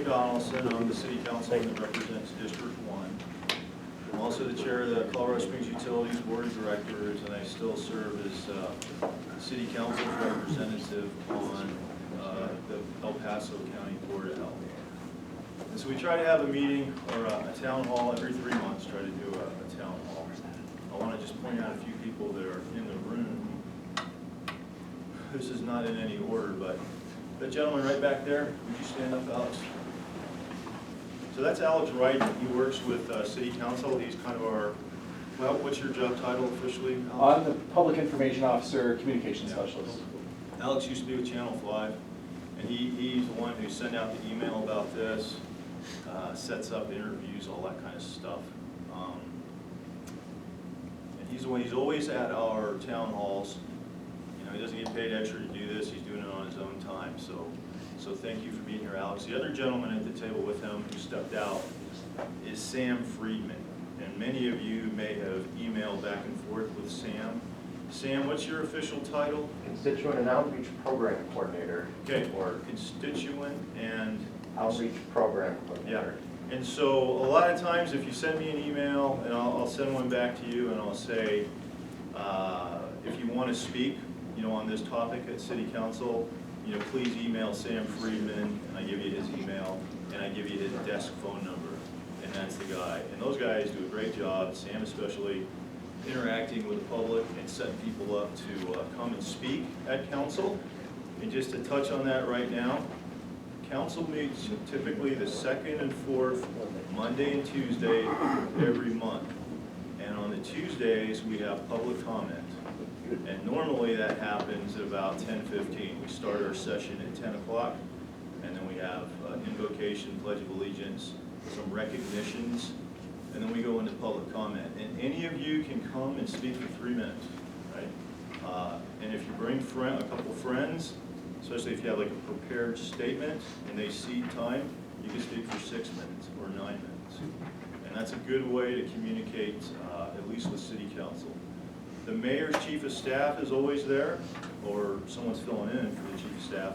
Donelson. I'm the city councilman that represents District 1. I'm also the chair of the Colorado Springs Utilities Board of Directors, and I still serve as city council's representative on the El Paso County Board of Health. And so we try to have a meeting or a town hall every 3 months, try to do a town hall. I want to just point out a few people that are in the room. This is not in any order, but that gentleman right back there, would you stand up, Alex? So that's Alex Wright. He works with City Council. He's kind of our, well, what's your job title officially, Alex? I'm the Public Information Officer, Communications Specialist. Alex used to be with Channel 5, and he's the one who sent out the email about this, sets up interviews, all that kind of stuff. And he's the one, he's always at our town halls. You know, he doesn't get paid extra to do this. He's doing it on his own time. So thank you for being here, Alex. The other gentleman at the table with him who stepped out is Sam Friedman. And many of you may have emailed back and forth with Sam. Sam, what's your official title? Constituent and Outreach Program Coordinator. Okay, or constituent and Outreach Program Coordinator. Yeah. And so a lot of times if you send me an email, and I'll send one back to you, and I'll say, if you want to speak, you know, on this topic at City Council, you know, please email Sam Friedman, and I give you his email, and I give you his desk phone number, and that's the guy. And those guys do a great job, Sam especially, interacting with the public and setting people up to come and speak at council. And just to touch on that right now, council meets typically the 2nd and 4th, Monday and Tuesday every month. And on the Tuesdays, we have public comment. And normally that happens at about 10:15. We start our session at 10 o'clock, and then we have invocation, pledge of allegiance, some recognitions, and then we go into public comment. And any of you can come and speak for 3 minutes, right? And if you bring a couple friends, especially if you have like a prepared statement and they cede time, you can speak for 6 minutes or 9 minutes. And that's a good way to communicate, at least with City Council. The mayor's chief of staff is always there, or someone's filling in for the chief of staff,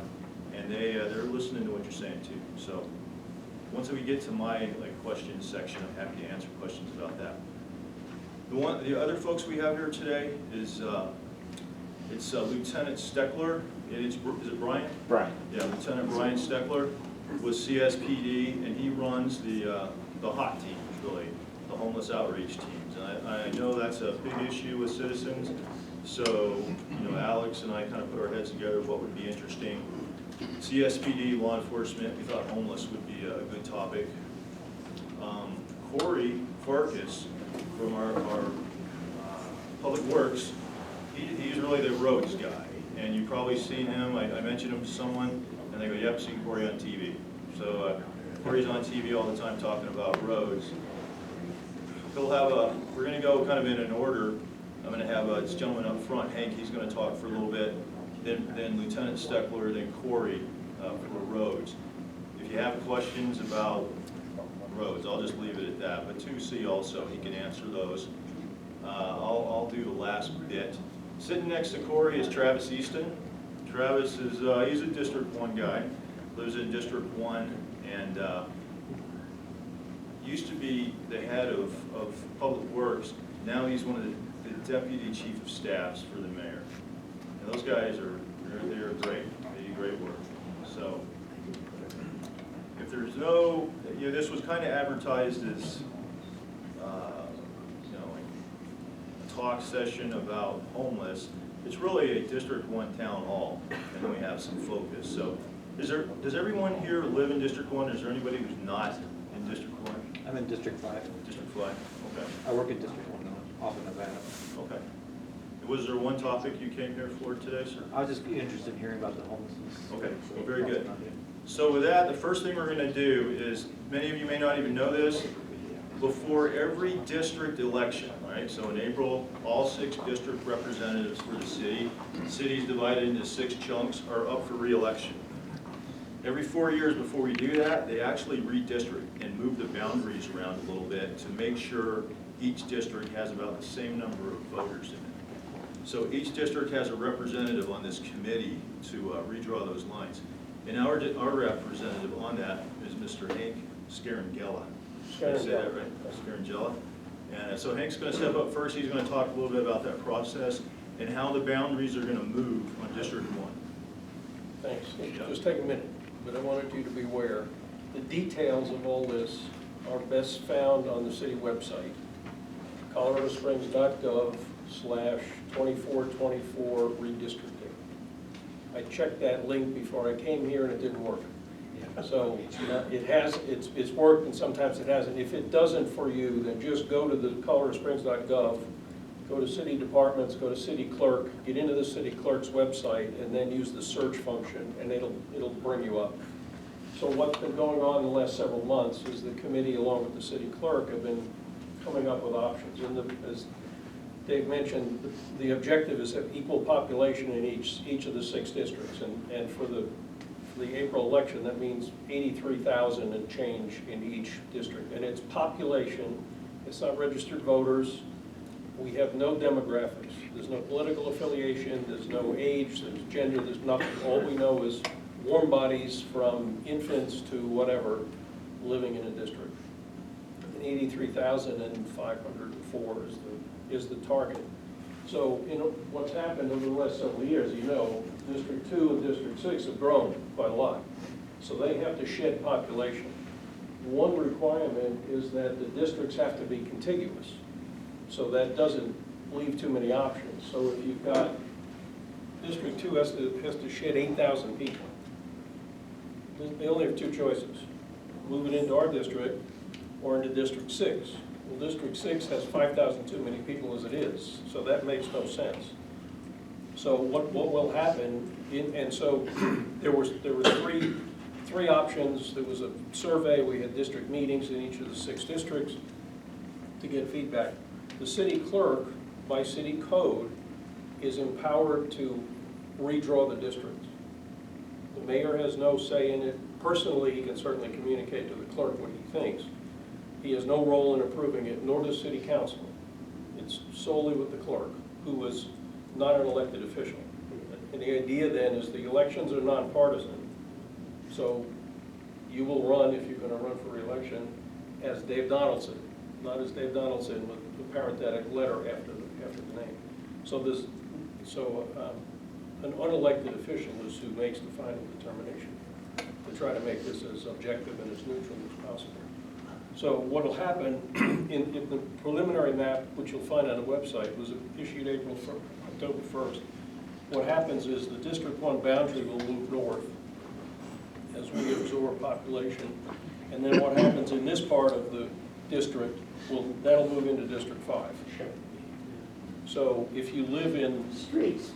and they're listening to what you're saying too. So once we get to my questions section, I'm happy to answer questions about that. The other folks we have here today is it's Lieutenant Steckler. Is it Brian? Brian. Yeah, Lieutenant Brian Steckler with CSPD, and he runs the hot teams, really, the homeless outreach teams. And I know that's a big issue with citizens. So, you know, Alex and I kind of put our heads together what would be interesting. CSPD, law enforcement, we thought homeless would be a good topic. Corey Farkas from our Public Works, he's really the roads guy. And you've probably seen him, I mentioned him to someone, and they go, yep, seen Corey on TV. So Corey's on TV all the time talking about roads. He'll have we're going to go kind of in an order. I'm going to have this gentleman up front, Hank, he's going to talk for a little bit. Then Lieutenant Steckler, then Corey for roads. If you have questions about roads, I'll just leave it at that. But 2C also, he can answer those. I'll do the last bit. Sitting next to Corey is Travis Easton. Travis is he's a District 1 guy, lives in District 1, and used to be the head of Public Works. Now he's one of the deputy chief of staffs for the mayor. And those guys they're great. They do great work. So if there's no, you know, this was kind of advertised as you know, like a talk session about homeless. It's really a District 1 town hall, and then we have some focus. So does everyone here live in District 1? Is there anybody who's not in District 1? I'm in District 5. District 5, okay. I work in District 1 now, off in Nevada. Okay. Was there one topic you came here for today, sir? I was just interested in hearing about the homelessness. Okay, well, very good. So with that, the first thing we're going to do is, many of you may not even know this, before every district election, right? So in April, all 6 district representatives for the city, cities divided into 6 chunks, are up for re-election. Every 4 years before we do that, they actually redistrict and move the boundaries around a little bit to make sure each district has about the same number of voters in it. So each district has a representative on this committee to redraw those lines. And our representative on that is Mr. Hank Scarangella. Did I say that right? Scarangella. And so Hank's gonna step up first. He's gonna talk a little bit about that process and how the boundaries are gonna move on District 1. Thanks. Yeah. Just take a minute, but I wanted you to be aware, the details of all this are best found on the city website, coloradosprings.gov/2424 redistricting. I checked that link before I came here and it didn't work. So it's worked and sometimes it hasn't. If it doesn't for you, then just go to the coloradosprings.gov, go to city departments, go to city clerk, get into the city clerk's website, and then use the search function, and it'll bring you up. So what's been going on in the last several months is the committee, along with the city clerk, have been coming up with options. And as Dave mentioned, the objective is to have equal population in each of the 6 districts. And for the April election, that means 83,000 and change in each district. And it's population, it's not registered voters. We have no demographics. There's no political affiliation, there's no age, there's gender, there's nothing. All we know is warm bodies from infants to whatever living in a district. And 83,504 is the target. So, what's happened over the last several years, District 2 and District 6 have grown quite a lot. So they have to shed population. One requirement is that the districts have to be contiguous. So that doesn't leave too many options. So if you've got, District 2 has to shed 8,000 people. They only have 2 choices. Move it into our district or into District 6. Well, District 6 has 5,000 too many people as it is, so that makes no sense. So what will happen, and so there were 3 options. There was a survey, we had district meetings in each of the 6 districts to get feedback. The city clerk, by city code, is empowered to redraw the districts. The mayor has no say in it. Personally, he can certainly communicate to the clerk what he thinks. He has no role in approving it, nor does city council. It's solely with the clerk, who is not an elected official. And the idea then is the elections are nonpartisan. So you will run, if you're going to run for re-election, as Dave Donelson, not as Dave Donelson with the parenthetic letter after the name. So an unelected official is who makes the final determination to try to make this as objective and as neutral as possible. So what will happen in the preliminary map, which you'll find on the website, was issued October 1st. What happens is the District 1 boundary will move north as we absorb population. And then what happens in this part of the district, that'll move into District 5. So if you live in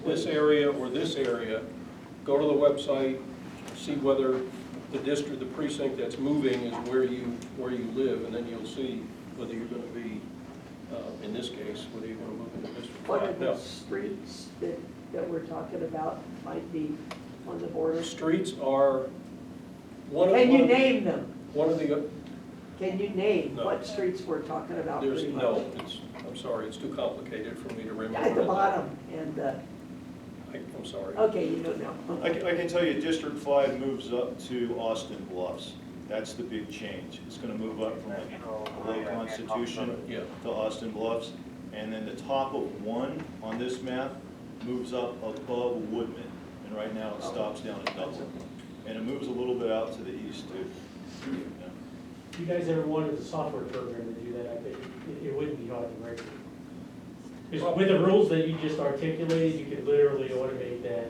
this area or this area, go to the website, see whether the precinct that's moving is where you live, and then you'll see whether you're going to be, in this case, whether you're going to move into District 5. What are the streets that we're talking about might be on the border? Streets are Can you name them? One of the, Can you name No. what streets we're talking about? there's, pretty no, much? I'm sorry, it's too complicated for me to remember. At the bottom and I'm sorry. okay, you don't know. I can tell you District 5 moves up to Austin Bluffs. That's the big change. It's gonna move up from like Lake Constitution Yeah. to Austin Bluffs. And then the top of 1 on this map moves up above Woodman. And right now it stops down at Dublin. And it moves a little bit out to the east too. Yeah. If you guys ever wanted a software program to do that, I think it wouldn't be hard to write. Because with the rules that you just articulated, you could literally automate that.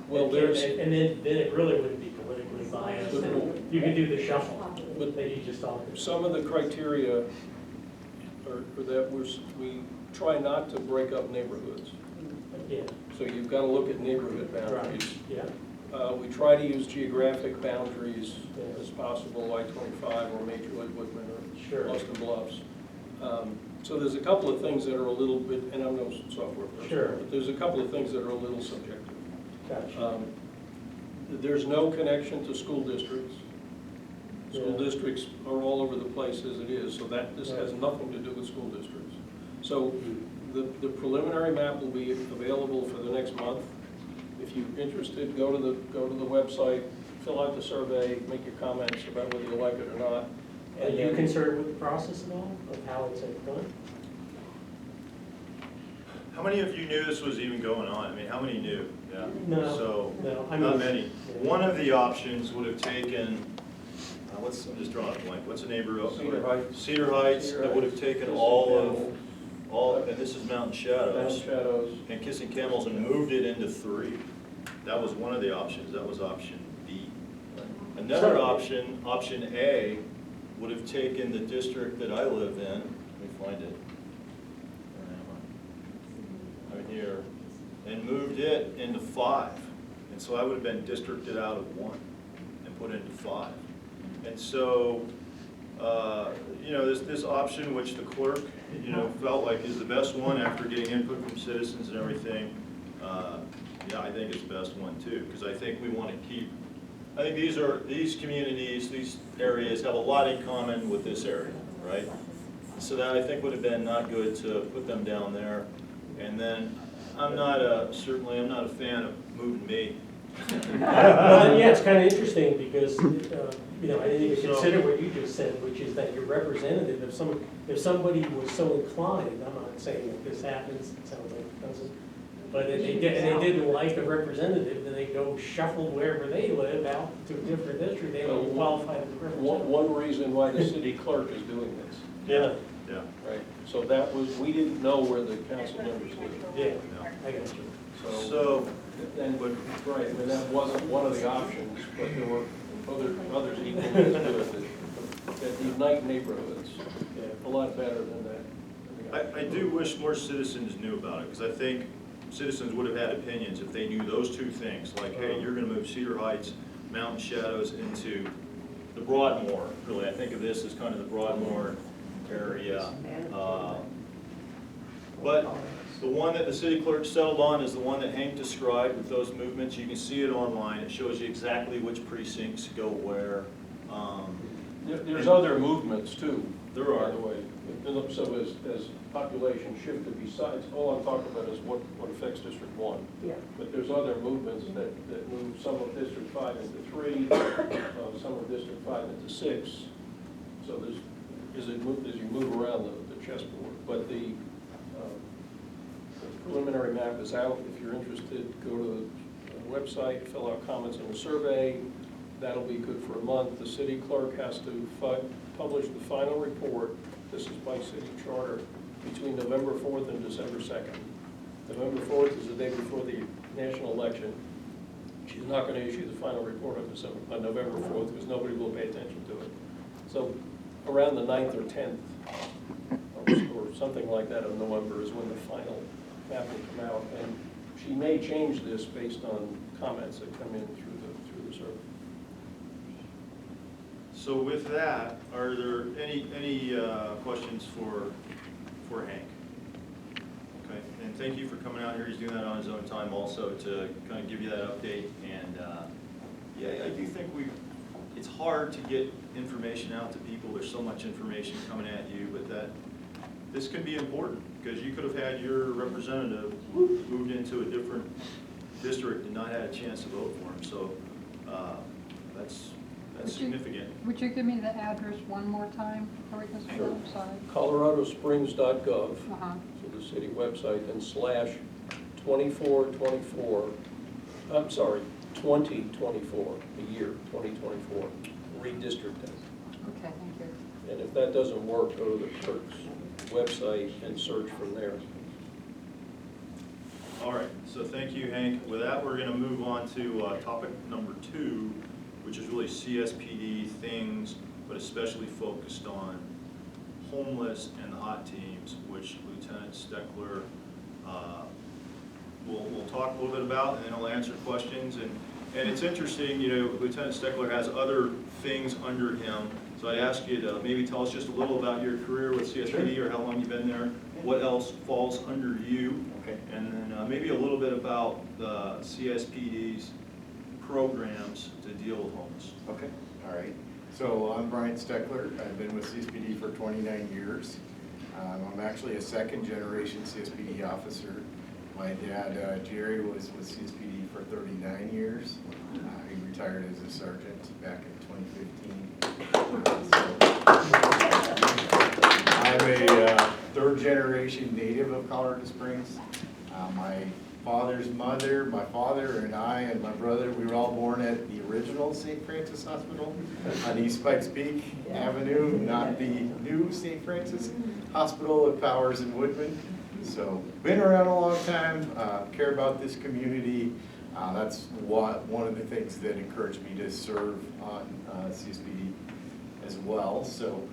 Well, there's, And then it really wouldn't be politically biased. And you could do the shuffle that you just talked about. some of the criteria are that we try not to break up neighborhoods. Yeah, So you've got to look at neighborhood boundaries. yeah. We try to use geographic boundaries as possible, I-25 or Major Lake Woodman or Sure. Austin Bluffs. So there's a couple of things that are a little bit, and I'm no software person, Sure. but there's a couple of things that are a little subjective. Gotcha. There's no connection to school districts. School Yeah. districts are all over the place as it is, so this has nothing to do with school districts. So the preliminary map will be available for the next month. If you're interested, go to the website, fill out the survey, make your comments about whether you like it or not. Are And you then, concerned with the process at all, of how it's done? How many of you knew this was even going on? I mean, how many knew? Yeah. No, So, no, I not mean- many. Yeah. One of the options would have taken, I'm just drawing a blank, what's the neighborhood? Cedar Heights. Cedar Heights, Cedar that would have Heights, taken Kissing all Camels. and this is Mountain Down Shadows, Shadows. and Kissing Camels, and moved it into 3. That was one of the options, that was option B. Another option, option A, would have taken the district that I live in, let me find it. Where am I? Right here, and moved it into 5. And so I would have been districted out of 1 and put into 5. And so, you know, this option, which the clerk, you know, felt like is the best one after getting input from citizens and everything, yeah, I think it's the best one too, because I think we want to keep, I think these communities, these areas have a lot in common with this area, right? So that I think would have been not good to put them down there. And then, certainly I'm not a fan of moving me. Well, yeah, it's kind of interesting because, you know, I didn't even consider what you just said, which is that your representative, if somebody was so inclined, I'm not saying that this happens, it sounds like it doesn't, but if they didn't like a representative, then they go shuffle wherever they live out to a different district, they don't qualify as a representative. One reason why the city clerk is doing this, Yeah. Yeah. right? So that was, we didn't know where the council members lived. Yeah, I got you. So, And, right, I mean, that wasn't one of the options, but there were others equally as good that unite neighborhoods a lot better than that. I do wish more citizens knew about it, because I think citizens would have had opinions if they knew those two things, like, hey, you're gonna move Cedar Heights, Mountain Shadows into the Broadmoor, really, I think of this as kind of the Broadmoor area. But the one that the city clerk settled on is the one that Hank described with those movements. You can see it online, it shows you exactly which precincts go where. There's other movements too. There are. By the way, so as population shifted besides, all I'm talking about is what affects District 1. Yeah. But there's other movements that move some of District 5 into 3, some of District 5 into 6. So there's, as you move around the chessboard. But the preliminary map is out. If you're interested, go to the website, fill out comments on the survey. That'll be good for a month. The city clerk has to publish the final report. This is by city charter, between November 4th and December 2nd. November 4th is the day before the national election. She's not going to issue the final report on November 4th because nobody will pay attention to it. So around the 9th or 10th, or something like that of November is when the final map will come out. And she may change this based on comments that come in through the survey. So with that, are there any questions for Hank? Okay, and thank you for coming out here. He's doing that on his own time also to kind of give you that update. And yeah, I do think it's hard to get information out to people. There's so much information coming at you, but this can be important because you could have had your representative moved into a different district and not had a chance to vote for him. So that's significant. Would you give me the address one more time before we go to the Sure. other side? coloradosprings.gov, Uh-huh. so the city website, and /2424, I'm sorry, 2024, the year 2024, redistricting. Okay, thank you. And if that doesn't work, go to the clerk's website and search from there. All right, so thank you, Hank. With that, we're going to move on to topic number 2, which is really CSPD things, but especially focused on homeless and the hot teams, which Lieutenant Steckler will talk a little bit about, and then he'll answer questions. And it's interesting, you know, Lieutenant Steckler has other things under him, so I'd ask you to maybe tell us just a little about your career with CSPD, or how long you've been there, what else falls under you, Okay. and then maybe a little bit about the CSPD's programs to deal with homeless. Okay, all right. So I'm Brian Steckler. I've been with CSPD for 29 years. I'm actually a second-generation CSPD officer. My dad, Jerry, was with CSPD for 39 years. He retired as a sergeant back in 2015. I'm a third generation native of Colorado Springs. My father's mother, my father and I and my brother, we were all born at the original St. Francis Hospital on East Pikes Peak Avenue, not the new St. Francis Hospital at Powers and Woodman. So been around a long time, care about this community. That's one of the things that encouraged me to serve on CSPD as well. So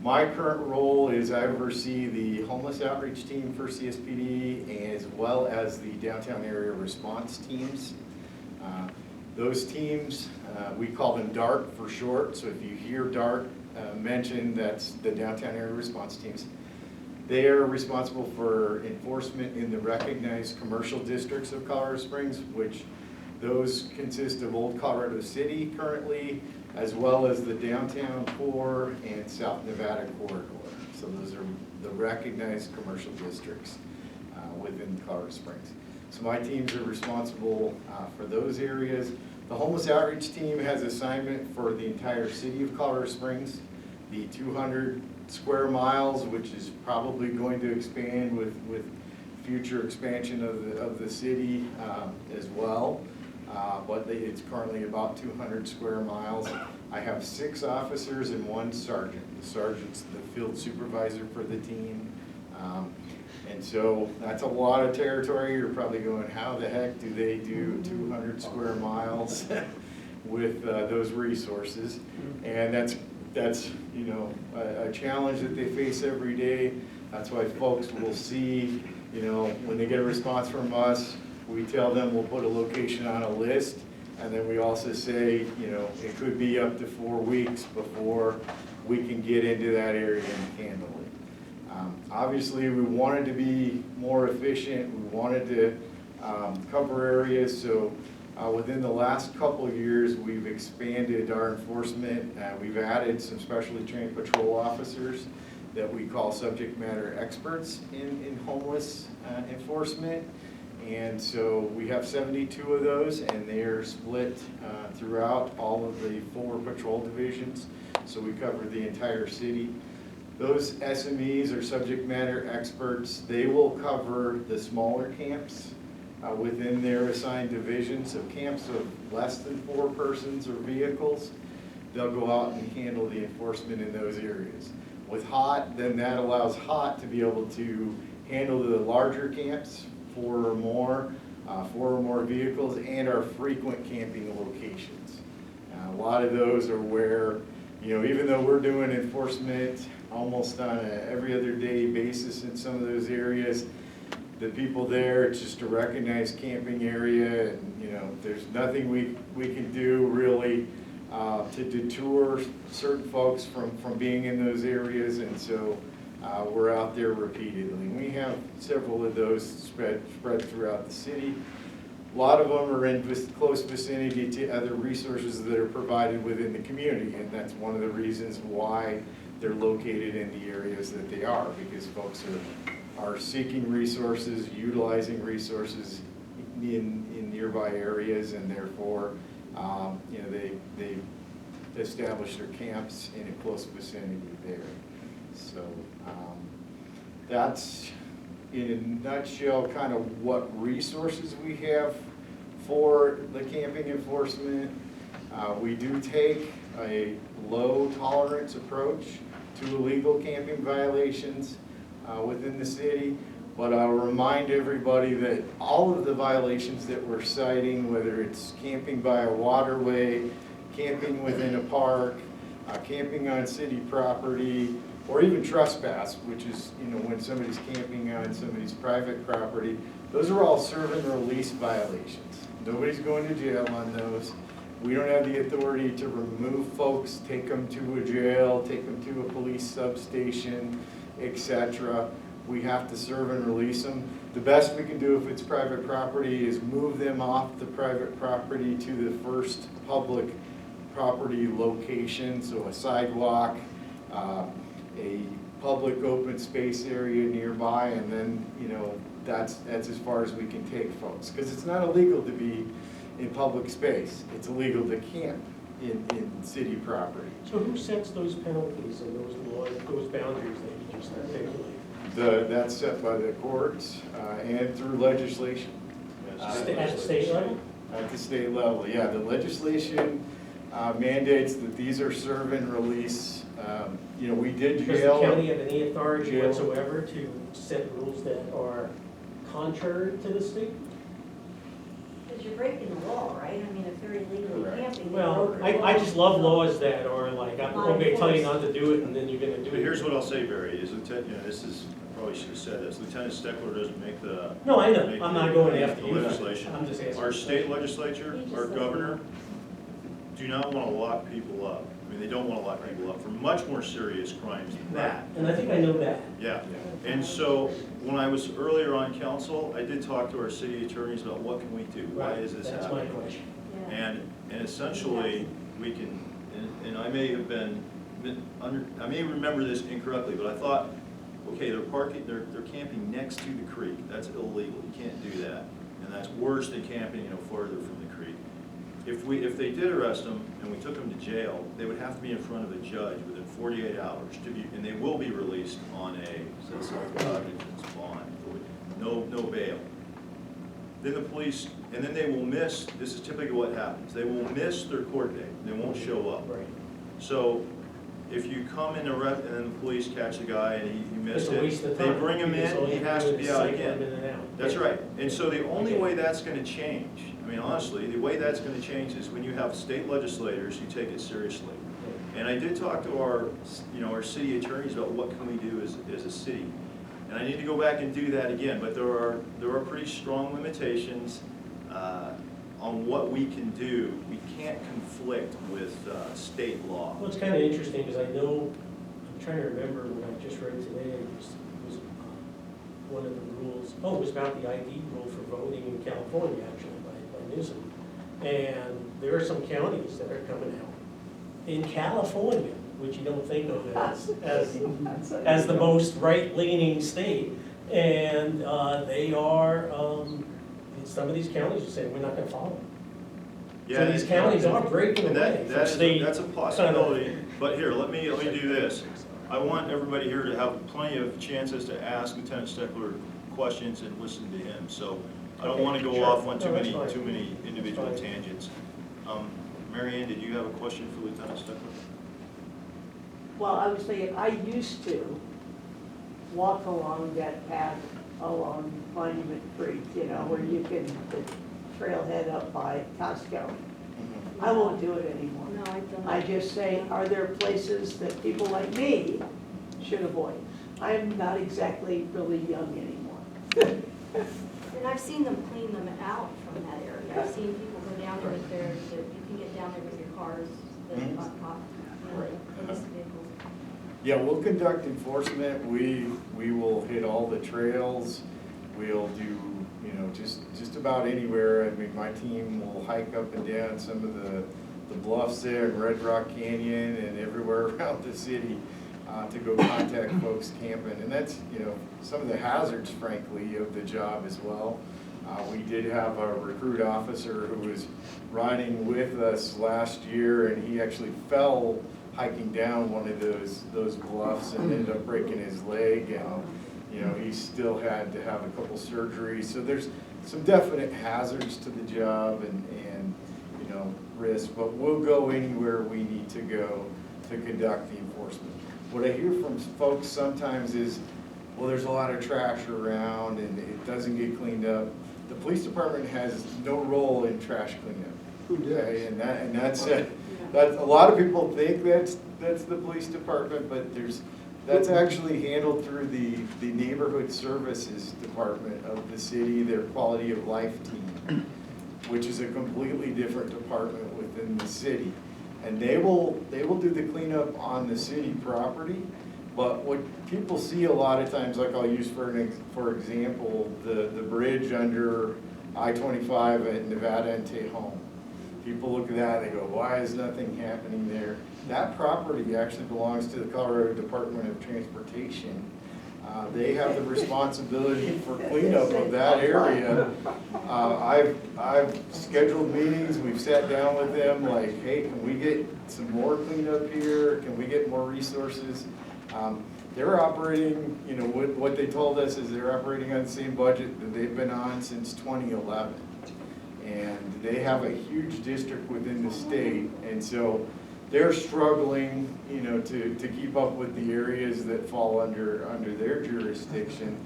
my current role is I oversee the homeless outreach team for CSPD as well as the downtown area response teams. Those teams, we call them DART for short. So if you hear DART mentioned, that's the downtown area response teams. They are responsible for enforcement in the recognized commercial districts of Colorado Springs, which those consist of Old Colorado City currently, as well as the downtown core and South Nevada corridor. So those are the recognized commercial districts within Colorado Springs. So my teams are responsible for those areas. The homeless outreach team has assignment for the entire city of Colorado Springs, the 200 square miles, which is probably going to expand with future expansion of the city as well. But it's currently about 200 square miles. I have 6 officers and 1 sergeant. The sergeant's the field supervisor for the team. And so that's a lot of territory. You're probably going, how the heck do they do 200 square miles with those resources? And that's you know, a challenge that they face every day. That's why folks will see, you know, when they get a response from us, we tell them we'll put a location on a list, and then we also say, you know, it could be up to 4 weeks before we can get into that area and handle it. Obviously, we wanted to be more efficient. We wanted to cover areas, so within the last couple of years, we've expanded our enforcement. We've added some specially trained patrol officers that we call subject matter experts in homeless enforcement. And so we have 72 of those, and they are split throughout all of the 4 patrol divisions. So we cover the entire city. Those SMEs are subject matter experts. They will cover the smaller camps within their assigned divisions. So camps of less than 4 persons or vehicles, they'll go out and handle the enforcement in those areas. With HOT, then that allows HOT to be able to handle the larger camps, 4 or more vehicles, and our frequent camping locations. A lot of those are where, you know, even though we're doing enforcement almost on a every other day basis in some of those areas, the people there, it's just a recognized camping area, and you know, there's nothing we can do really to deter certain folks from being in those areas, and so we're out there repeatedly. We have several of those spread throughout the city. A lot of them are in close vicinity to other resources that are provided within the community, and that's one of the reasons why they're located in the areas that they are, because folks are seeking resources, utilizing resources in nearby areas, and therefore you know, they establish their camps in a close vicinity there. So that's in a nutshell kind of what resources we have for the camping enforcement. We do take a low tolerance approach to illegal camping violations within the city, but I'll remind everybody that all of the violations that we're citing, whether it's camping by a waterway, camping within a park, camping on city property, or even trespass, which is, you know, when somebody's camping on somebody's private property, those are all serve and release violations. Nobody's going to jail on those. We don't have the authority to remove folks, take them to a jail, take them to a police substation, etc. We have to serve and release them. The best we can do if it's private property is move them off the private property to the first public property location, so a sidewalk, a public open space area nearby, and then, you know, that's as far as we can take folks, because it's not illegal to be in public space. It's illegal to camp in city property. So who sets those penalties and those laws, those boundaries that you just articulated? That's set by the courts and through legislation. At the state level? At the state level, yeah. The legislation mandates that these are serve and release. You know, we did Does the jail. county have any authority Jail. whatsoever to set rules that are contrary to the state? Because you're breaking the law, right? I mean, if they're illegally Correct. camping. Well, I just love laws that are like, I'm gonna tell you not to do it, and then you're gonna do But it. here's what I'll say, Barry, is Lieutenant, you know, this is, I probably should have said this, Lieutenant Steckler doesn't make the. No, I know, make I'm the- not going after the you. legislation. I'm just asking. Our state legislature, He just our doesn't governor, know. do not want to lock people up. I mean, they don't want to lock people up for much more serious crimes than that. And I think I know that. Yeah, and so, when I was earlier on council, I did talk to our city attorneys about what can we do? Why is this That's happening? my question. Yeah. And essentially, we can, and I may have been, I may remember this incorrectly, but I thought, okay, they're parking, they're camping next to the creek, that's illegal, you can't do that. And that's worse than camping, you know, farther from the creek. If they did arrest them and we took them to jail, they would have to be in front of a judge within 48 hours to be, and they will be released on a self-cognizance bond, no bail. Then the police, and then they will miss, this is typically what happens, they will miss their court date, they won't show up. Right. So if you come in arrest, and then the police catch the guy and he missed It's a waste it, of they time, bring him because all in, he you has do to is be out cycle again. him in and out. That's Yeah. right, and so the only Okay. way that's gonna change, I mean, honestly, the way that's gonna change is when you have state legislators who take it seriously. And I did talk to our, you know, our city attorneys about what can we do as a city. And I need to go back and do that again, but there are pretty strong limitations on what we can do. We can't conflict with state law. Well, it's kind of interesting, because I know, I'm trying to remember what I just read today, it was one of the rules, it was about the ID rule for voting in California, actually, by Newsom. And there are some counties that are coming out in California, which you don't think of as the most right-leaning state. And they are, some of these counties are saying, we're not gonna follow them. So these counties are breaking And away from state. that's a possibility, but here, let me do this. I want everybody here to have plenty of chances to ask Lieutenant Steckler questions and listen to him. So I don't Okay, want to go sure. off on No, that's fine. too many individual That's fine. tangents. Mary Ann, did you have a question for Lieutenant Steckler? Well, I was saying, I used to walk along that path along Monument Creek, you know, where you can, the trailhead up by Costco. I won't do it anymore. No, I don't. I just say, are there places that people like me should avoid? I'm not exactly really young anymore. And I've seen them clean them out from that area. I've seen people go down there with their, that you can get down there with your cars, that are not hot, you know, police vehicles. Yeah, we'll conduct enforcement. We will hit all the trails. We'll do, you know, just about anywhere. I mean, my team will hike up and down some of the bluffs there in Red Rock Canyon and everywhere around the city to go contact folks camping. And that's, you know, some of the hazards, frankly, of the job as well. We did have a recruit officer who was riding with us last year, and he actually fell hiking down one of those bluffs and ended up breaking his leg, and you know, he still had to have a couple surgeries. So there's some definite hazards to the job and you know, risk, but we'll go anywhere we need to go to conduct the enforcement. What I hear from folks sometimes is, well, there's a lot of trash around and it doesn't get cleaned up. The police department has no role in trash cleanup. Who does? Okay, and that's a lot of people think that's the police department, but that's actually handled through the neighborhood services department of the city, their quality of life team, which is a completely different department within the city. And they will do the cleanup on the city property, but what people see a lot of times, like I'll use for example, the bridge under I-25 at Nevada and Tejon. People look at that, they go, why is nothing happening there? That property actually belongs to the Colorado Department of Transportation. They have the responsibility for cleanup of that area. I've scheduled meetings, we've sat down with them, like, hey, can we get some more cleanup here? Can we get more resources? They're operating, you know, what they told us is they're operating on the same budget that they've been on since 2011. And they have a huge district within the state, and so they're struggling, you know, to keep up with the areas that fall under their jurisdiction.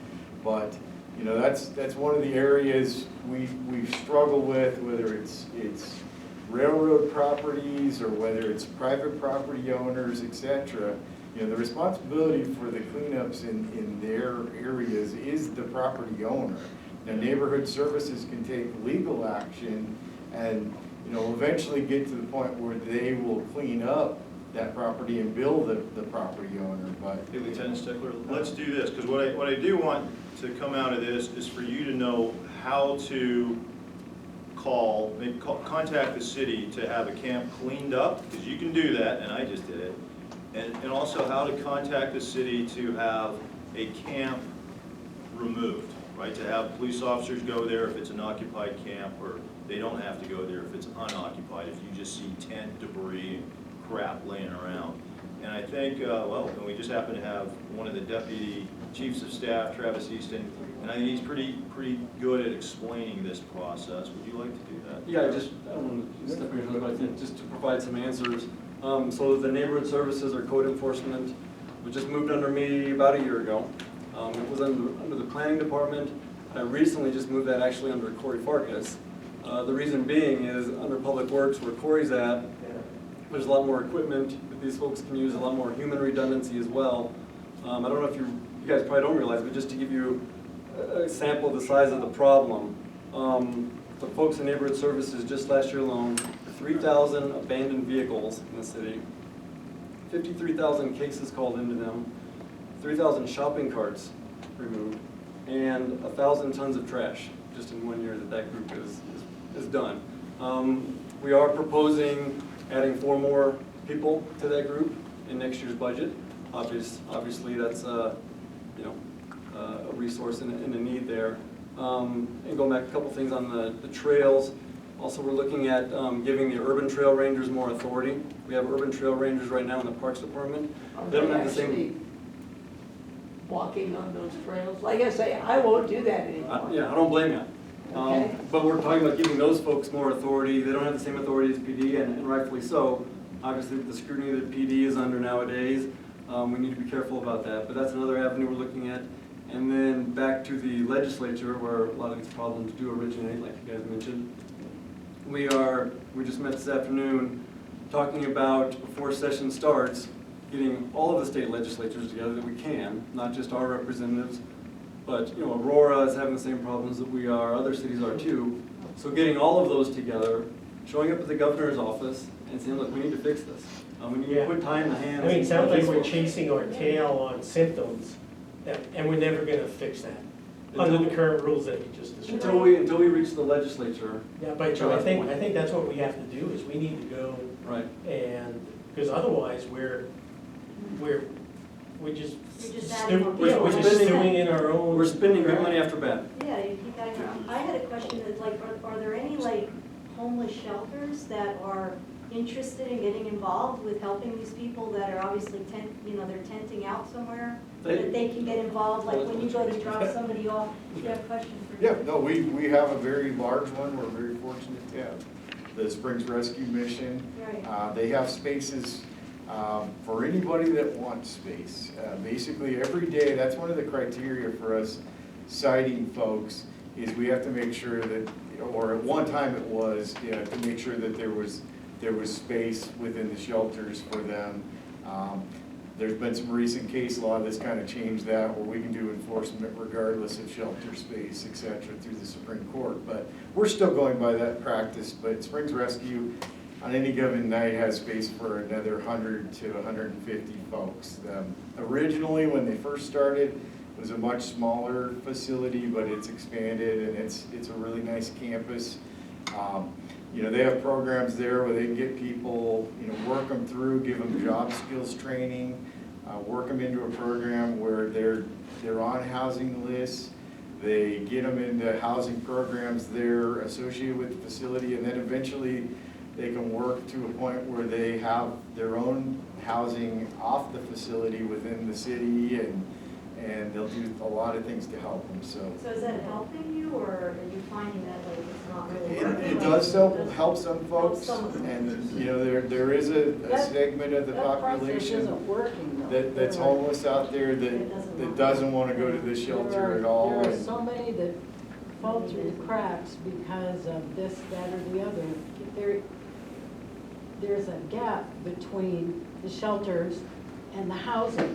But, you know, that's one of the areas we struggle with, whether it's railroad properties or whether it's private property owners, etc. You know, the responsibility for the cleanups in their areas is the property owner. Now, neighborhood services can take legal action and, you know, eventually get to the point where they will clean up that property and bill the property owner, but. Hey, Lieutenant Stickler, let's do this, because what I do want to come out of this is for you to know how to contact the city to have a camp cleaned up, because you can do that, and I just did it. And also how to contact the city to have a camp removed, right? To have police officers go there if it's an occupied camp, or they don't have to go there if it's unoccupied, if you just see tent debris and crap laying around. And I think, well, we just happen to have one of the deputy chiefs of staff, Travis Easton, and I think he's pretty good at explaining this process. Would you like to do that? Yeah, I don't want to step in here, but I think just to provide some answers. So the neighborhood services or code enforcement was just moved under me about a year ago. It was under the planning department. I recently just moved that actually under Corey Farkas. The reason being is under public works where Corey's at, there's a lot more equipment that these folks can use, a lot more human redundancy as well. I don't know if you guys probably don't realize, but just to give you a sample of the size of the problem, the folks in neighborhood services just last year alone, 3,000 abandoned vehicles in the city, 53,000 cases called into them, 3,000 shopping carts removed, and 1,000 tons of trash just in 1 year that group is done. We are proposing adding 4 more people to that group in next year's budget. Obviously, that's a resource and a need there. And going back a couple things on the trails. Also, we're looking at giving the urban trail rangers more authority. We have urban trail rangers right now in the Parks Department. They don't have the same. Walking on those trails, like I say, I won't do that anymore. Yeah, I don't blame you. Okay. But we're talking about giving those folks more authority. They don't have the same authority as PD, and rightfully so. Obviously, with the scrutiny that PD is under nowadays, we need to be careful about that. But that's another avenue we're looking at. And then back to the legislature, where a lot of these problems do originate, like you guys mentioned. We just met this afternoon talking about, before session starts, getting all of the state legislatures together that we can, not just our representatives, but Aurora is having the same problems that we are, other cities are too. So getting all of those together, showing up at the governor's office and saying, look, we need to fix this. We need to put time in the hands. I mean, it sounds like we're chasing our tail on symptoms, and we're never gonna fix that, under the current rules that you just described. Until we reach the legislature. Yeah, but Joe, I think that's what we have to do, is we need to go. Right. And, because otherwise, we're just. You're just adding more people. We're just stewing in our own. We're spending good money after bad. Yeah, you keep adding more. I had a question that's like, are there any like homeless shelters that are interested in getting involved with helping these people that are obviously they're tenting out somewhere? That they can get involved, like when you go to drop somebody off? You have a question for Yeah, no, we have a very large one. We're very fortunate to have the Springs Rescue Mission. Right. They have spaces for anybody that wants space. Basically, every day, that's one of the criteria for us citing folks, is we have to make sure that, or at one time it was, to make sure that there was space within the shelters for them. There's been some recent case law that's kind of changed that, where we can do enforcement regardless of shelter space, et cetera, through the Supreme Court. But we're still going by that practice. But Springs Rescue, on any given night, has space for another 100 to 150 folks. Originally, when they first started, it was a much smaller facility, but it's expanded, and it's a really nice campus. They have programs there where they can get people, work them through, give them job skills training, work them into a program where they're they're on housing lists, they get them into housing programs they're associated with the facility, and then eventually they can work to a point where they have their own housing off the facility within the city, and they'll do a lot of things to help them, so. So is that helping you, or are you finding that like it's not really It working? does help some folks, some of them. and, you know, there is a segment of the population working that's homeless out there that doesn't want to go to the shelter at all. There are and- so many that fall through the cracks because of this, that, or the other. There's a gap between the shelters and the housing.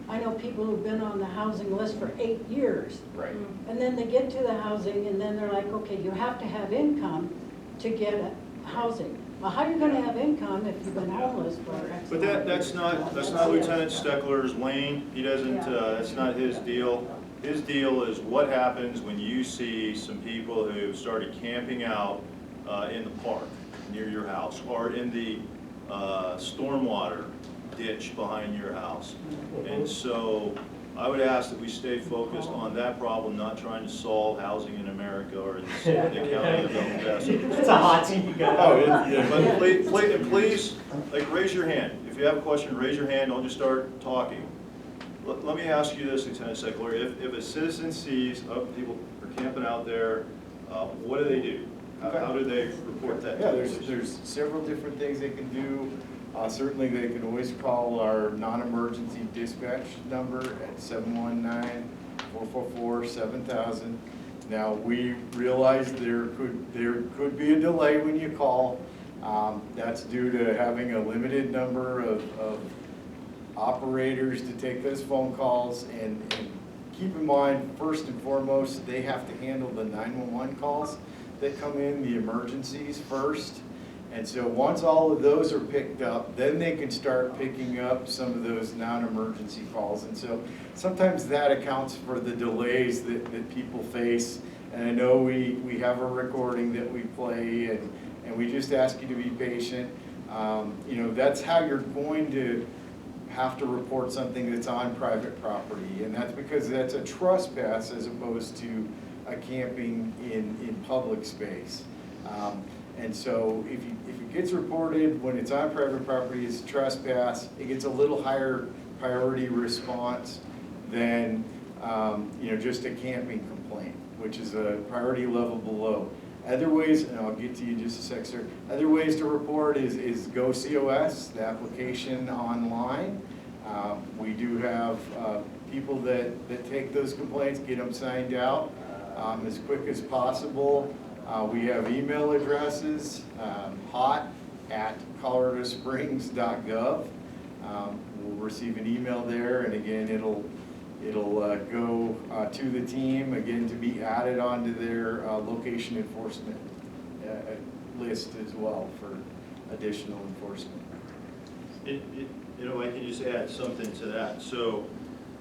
I know people who've been on the housing list for 8 years. Right. And then they get to the housing and then they're like, okay, you have to have income to get housing. Well, how are you gonna have income if you've been homeless for X But amount of that's years? not Lieutenant Steckler's lane. He doesn't, that's not his deal. His deal is what happens when you see some people who started camping out in the park near your house, or in the stormwater ditch behind your house. And so I would ask that we stay focused on that problem, not trying to solve housing in America or in the county of El Paso. It's a hot seat you got. Oh, yeah. But please, like, raise your hand. If you have a question, raise your hand, don't just start talking. Let me ask you this, Lieutenant Steckler, if a citizen sees, oh, people are camping out there, what do they do? How do they report that? Yeah, there's several different things they can do. Certainly, they can always call our non-emergency dispatch number at 719-444-7000. Now, we realize there could be a delay when you call. That's due to having a limited number of operators to take those phone calls, and keep in mind, first and foremost, they have to handle the 911 calls that come in, the emergencies first. And so once all of those are picked up, then they can start picking up some of those non-emergency calls. And so sometimes that accounts for the delays that people face. And I know we have a recording that we play, and we just ask you to be patient. You know, that's how you're going to have to report something that's on private property. And that's because that's a trespass as opposed to a camping in public space. And so if it gets reported when it's on private property as a trespass, it gets a little higher priority response than you know, just a camping complaint, which is a priority level below. Other ways, and I'll get to you in just a sec, sir. Other ways to report is GoCOS, the application online. We do have people that take those complaints, get them signed out as quick as possible. We have email addresses, hot@coloradosprings.gov. We'll receive an email there, and again, it'll go to the team, again, to be added onto their location enforcement list as well for additional enforcement. You know, I can just add something to that. So,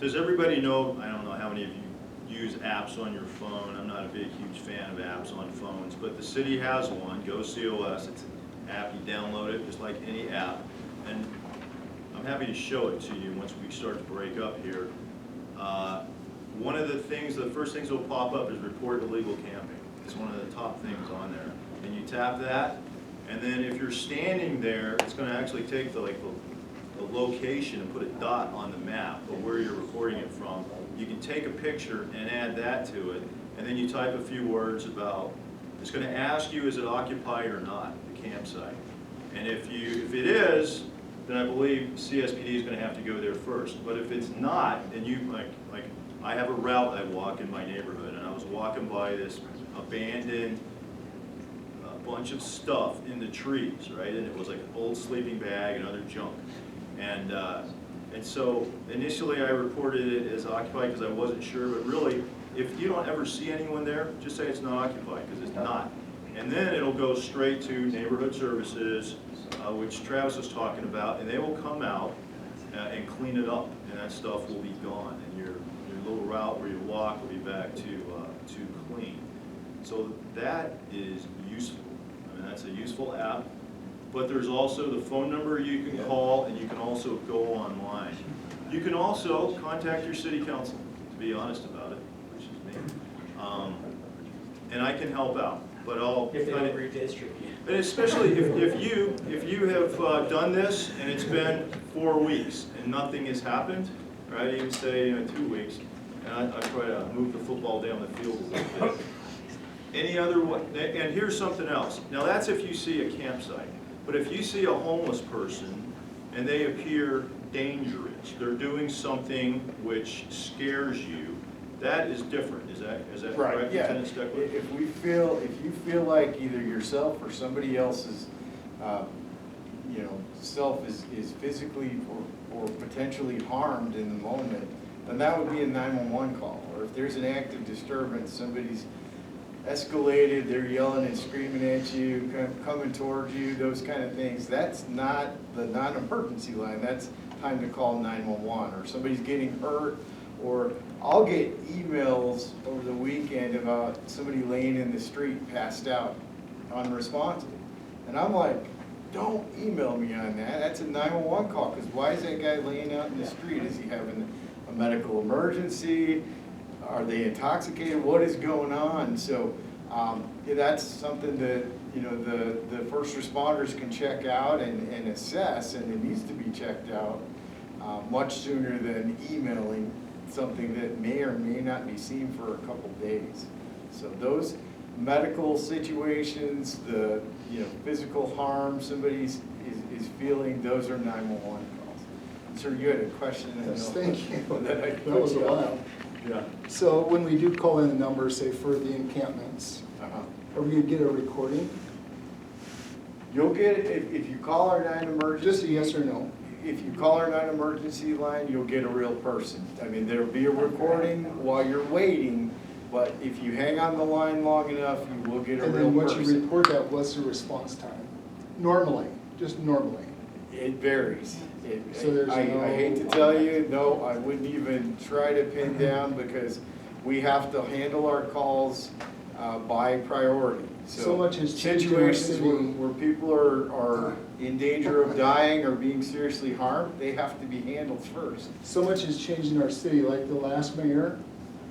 does everybody know, I don't know how many of you use apps on your phone. I'm not a big, huge fan of apps on phones, but the city has one, GoCOS. It's an app, you download it just like any app. And I'm happy to show it to you once we start to break up here. One of the first things that will pop up is report illegal camping. It's one of the top things on there. And you tap that, and then if you're standing there, it's going to actually take the location and put a dot on the map of where you're reporting it from. You can take a picture and add that to it, and then you type a few words about, it's going to ask you, is it occupied or not, the campsite. And if it is, then I believe CSPD is going to have to go there first. But if it's not, then you, like I have a route I walk in my neighborhood, and I was walking by this abandoned bunch of stuff in the trees, right? And it was like an old sleeping bag and other junk. And so initially I reported it as occupied because I wasn't sure, but really, if you don't ever see anyone there, just say it's not occupied, because it's not. And then it'll go straight to neighborhood services, which Travis was talking about, and they will come out and clean it up, and that stuff will be gone, and your little route where you walk will be back to clean. So that is useful. I mean, that's a useful app. But there's also the phone number you can call, and you can also go online. You can also contact your city council. to be honest about it, which is me. And I can help out, but I'll. If they don't redistribute. And especially if you have done this and it's been 4 weeks and nothing has happened, or I'd even say 2 weeks, and I try to move the football down the field a little bit. Any other way, and here's something else. Now that's if you see a campsite, but if you see a homeless person and they appear dangerous, they're doing something which scares you, that is different. Is that Right, correct, yeah. Lieutenant Steckler? If you feel like either yourself or somebody else's, self is physically or potentially harmed in the moment, then that would be a 911 call. Or if there's an active disturbance, somebody's escalated, they're yelling and screaming at you, coming towards you, those kind of things, that's not the non-emergency line. That's time to call 911. Or somebody's getting hurt, or I'll get emails over the weekend about somebody laying in the street passed out, unresponsive. And I'm like, don't email me on that. That's a 911 call, because why is that guy laying out in the street? Is he having a medical emergency? Are they intoxicated? What is going on? So that's something that the first responders can check out and assess, and it needs to be checked out much sooner than emailing something that may or may not be seen for a couple days. So those medical situations, the physical harm somebody is feeling, those are 911 calls. Sir, you had a question? Yes, thank you. That That was a while. Yeah. So when we do call in the number, say for the encampments, are we gonna get a recording? You'll get, if you call our non-emergency. Just a yes or no? If you call our non-emergency line, you'll get a real person. I mean, there'll be a recording while you're waiting, but if you hang on the line long enough, you will get a And real then once you person. report that, what's the response time? Normally, just normally. It varies. So there's I no- hate to tell you, no, I wouldn't even try to pin down, because we have to handle our calls by priority. So much has changed in our situations city. where people are in danger of dying or being seriously harmed, they have to be handled first. So much has changed in our city, like the last mayor,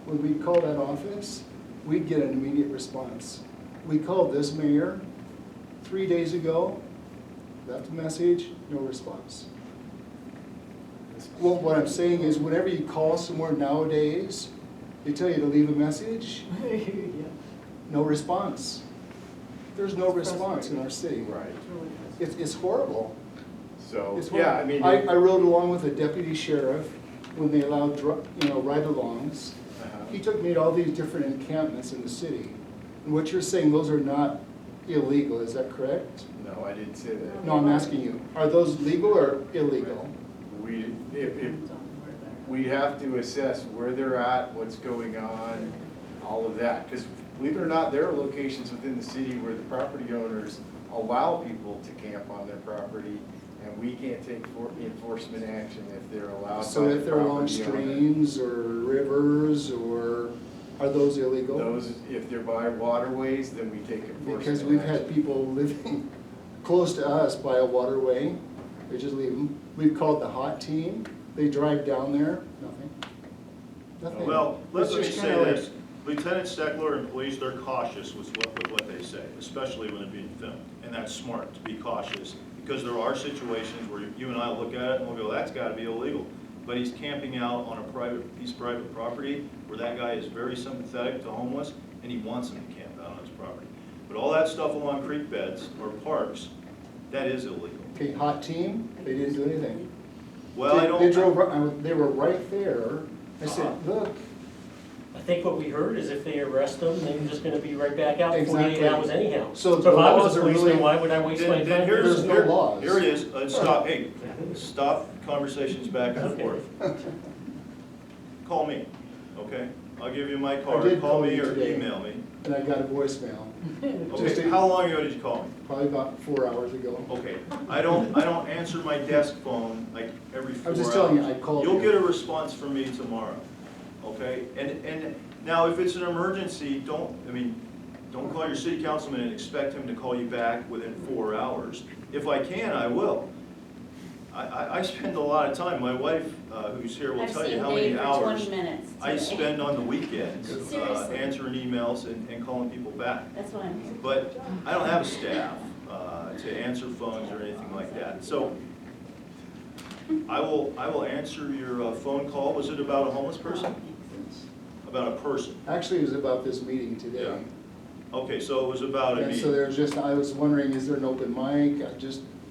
when we call that office, we'd get an immediate response. We called this mayor 3 days ago, left a message, no response. Well, what I'm saying is, whenever you call somewhere nowadays, they tell you to leave a message, no response. There's no response in our city. Right. It's horrible. So, It's yeah, I horrible. mean. I rode along with a deputy sheriff when they allowed, ride-alongs. He took me to all these different encampments in the city. And what you're saying, those are not illegal, is that correct? No, I didn't say that. No, I'm asking you, are those legal or illegal? We have to assess where they're at, what's going on, all of that. Because believe it or not, there are locations within the city where the property owners allow people to camp on their property, and we can't take enforcement action if they're allowed. So by if the they're along property owner. streams or rivers, or are those illegal? Those, if they're by waterways, then we take enforcement Because we've action. had people living close to us by a waterway, they just leave them. We've called the hot team, they drive down there, nothing. Nothing. Well, let It's me just say kinda like- this, Lieutenant Steckler and police, they're cautious with what they say, especially when it's being filmed. And that's smart, to be cautious, because there are situations where you and I will look at it and we'll go, that's gotta be illegal. But he's camping out on a piece of private property where that guy is very sympathetic to homeless, and he wants them to camp out on his property. But all that stuff along creek beds or parks, that is illegal. Okay, hot team, they didn't do anything. Well, I They don't. drove, they were right there. I said, look, I think what we heard is if they arrest them, they're just gonna be right back out in 48 Exactly. hours anyhow. So If the I was laws a are policeman, really- why would I waste my Then time? There's no laws. Here it is, stop, hey, stop conversations back and Okay. forth. Call me, okay? I'll give you my I card, did call call me you or today. email me. and I got a voicemail, Just Okay, a- how long ago did you call me? probably about 4 hours ago. Okay, I don't answer my desk phone like every 4 I'm hours. just telling you, I called You'll you. get a response from me tomorrow, okay? And now, if it's an emergency, don't call your city councilman and expect him to call you back within 4 hours. If I can, I will. I spend a lot of time, my wife, who's here, will I've tell you seen how many Dave for hours 20 minutes I today. spend on the weekends, Seriously. answering emails and calling people back. That's what I'm here. But I don't have a staff to answer phones or anything like that. So I will answer your phone call. Was it about a homeless person? About a person? Actually, it was about this meeting today. Yeah. Okay, so it was about a And so meeting. there's just, I was wondering, is there an open mic?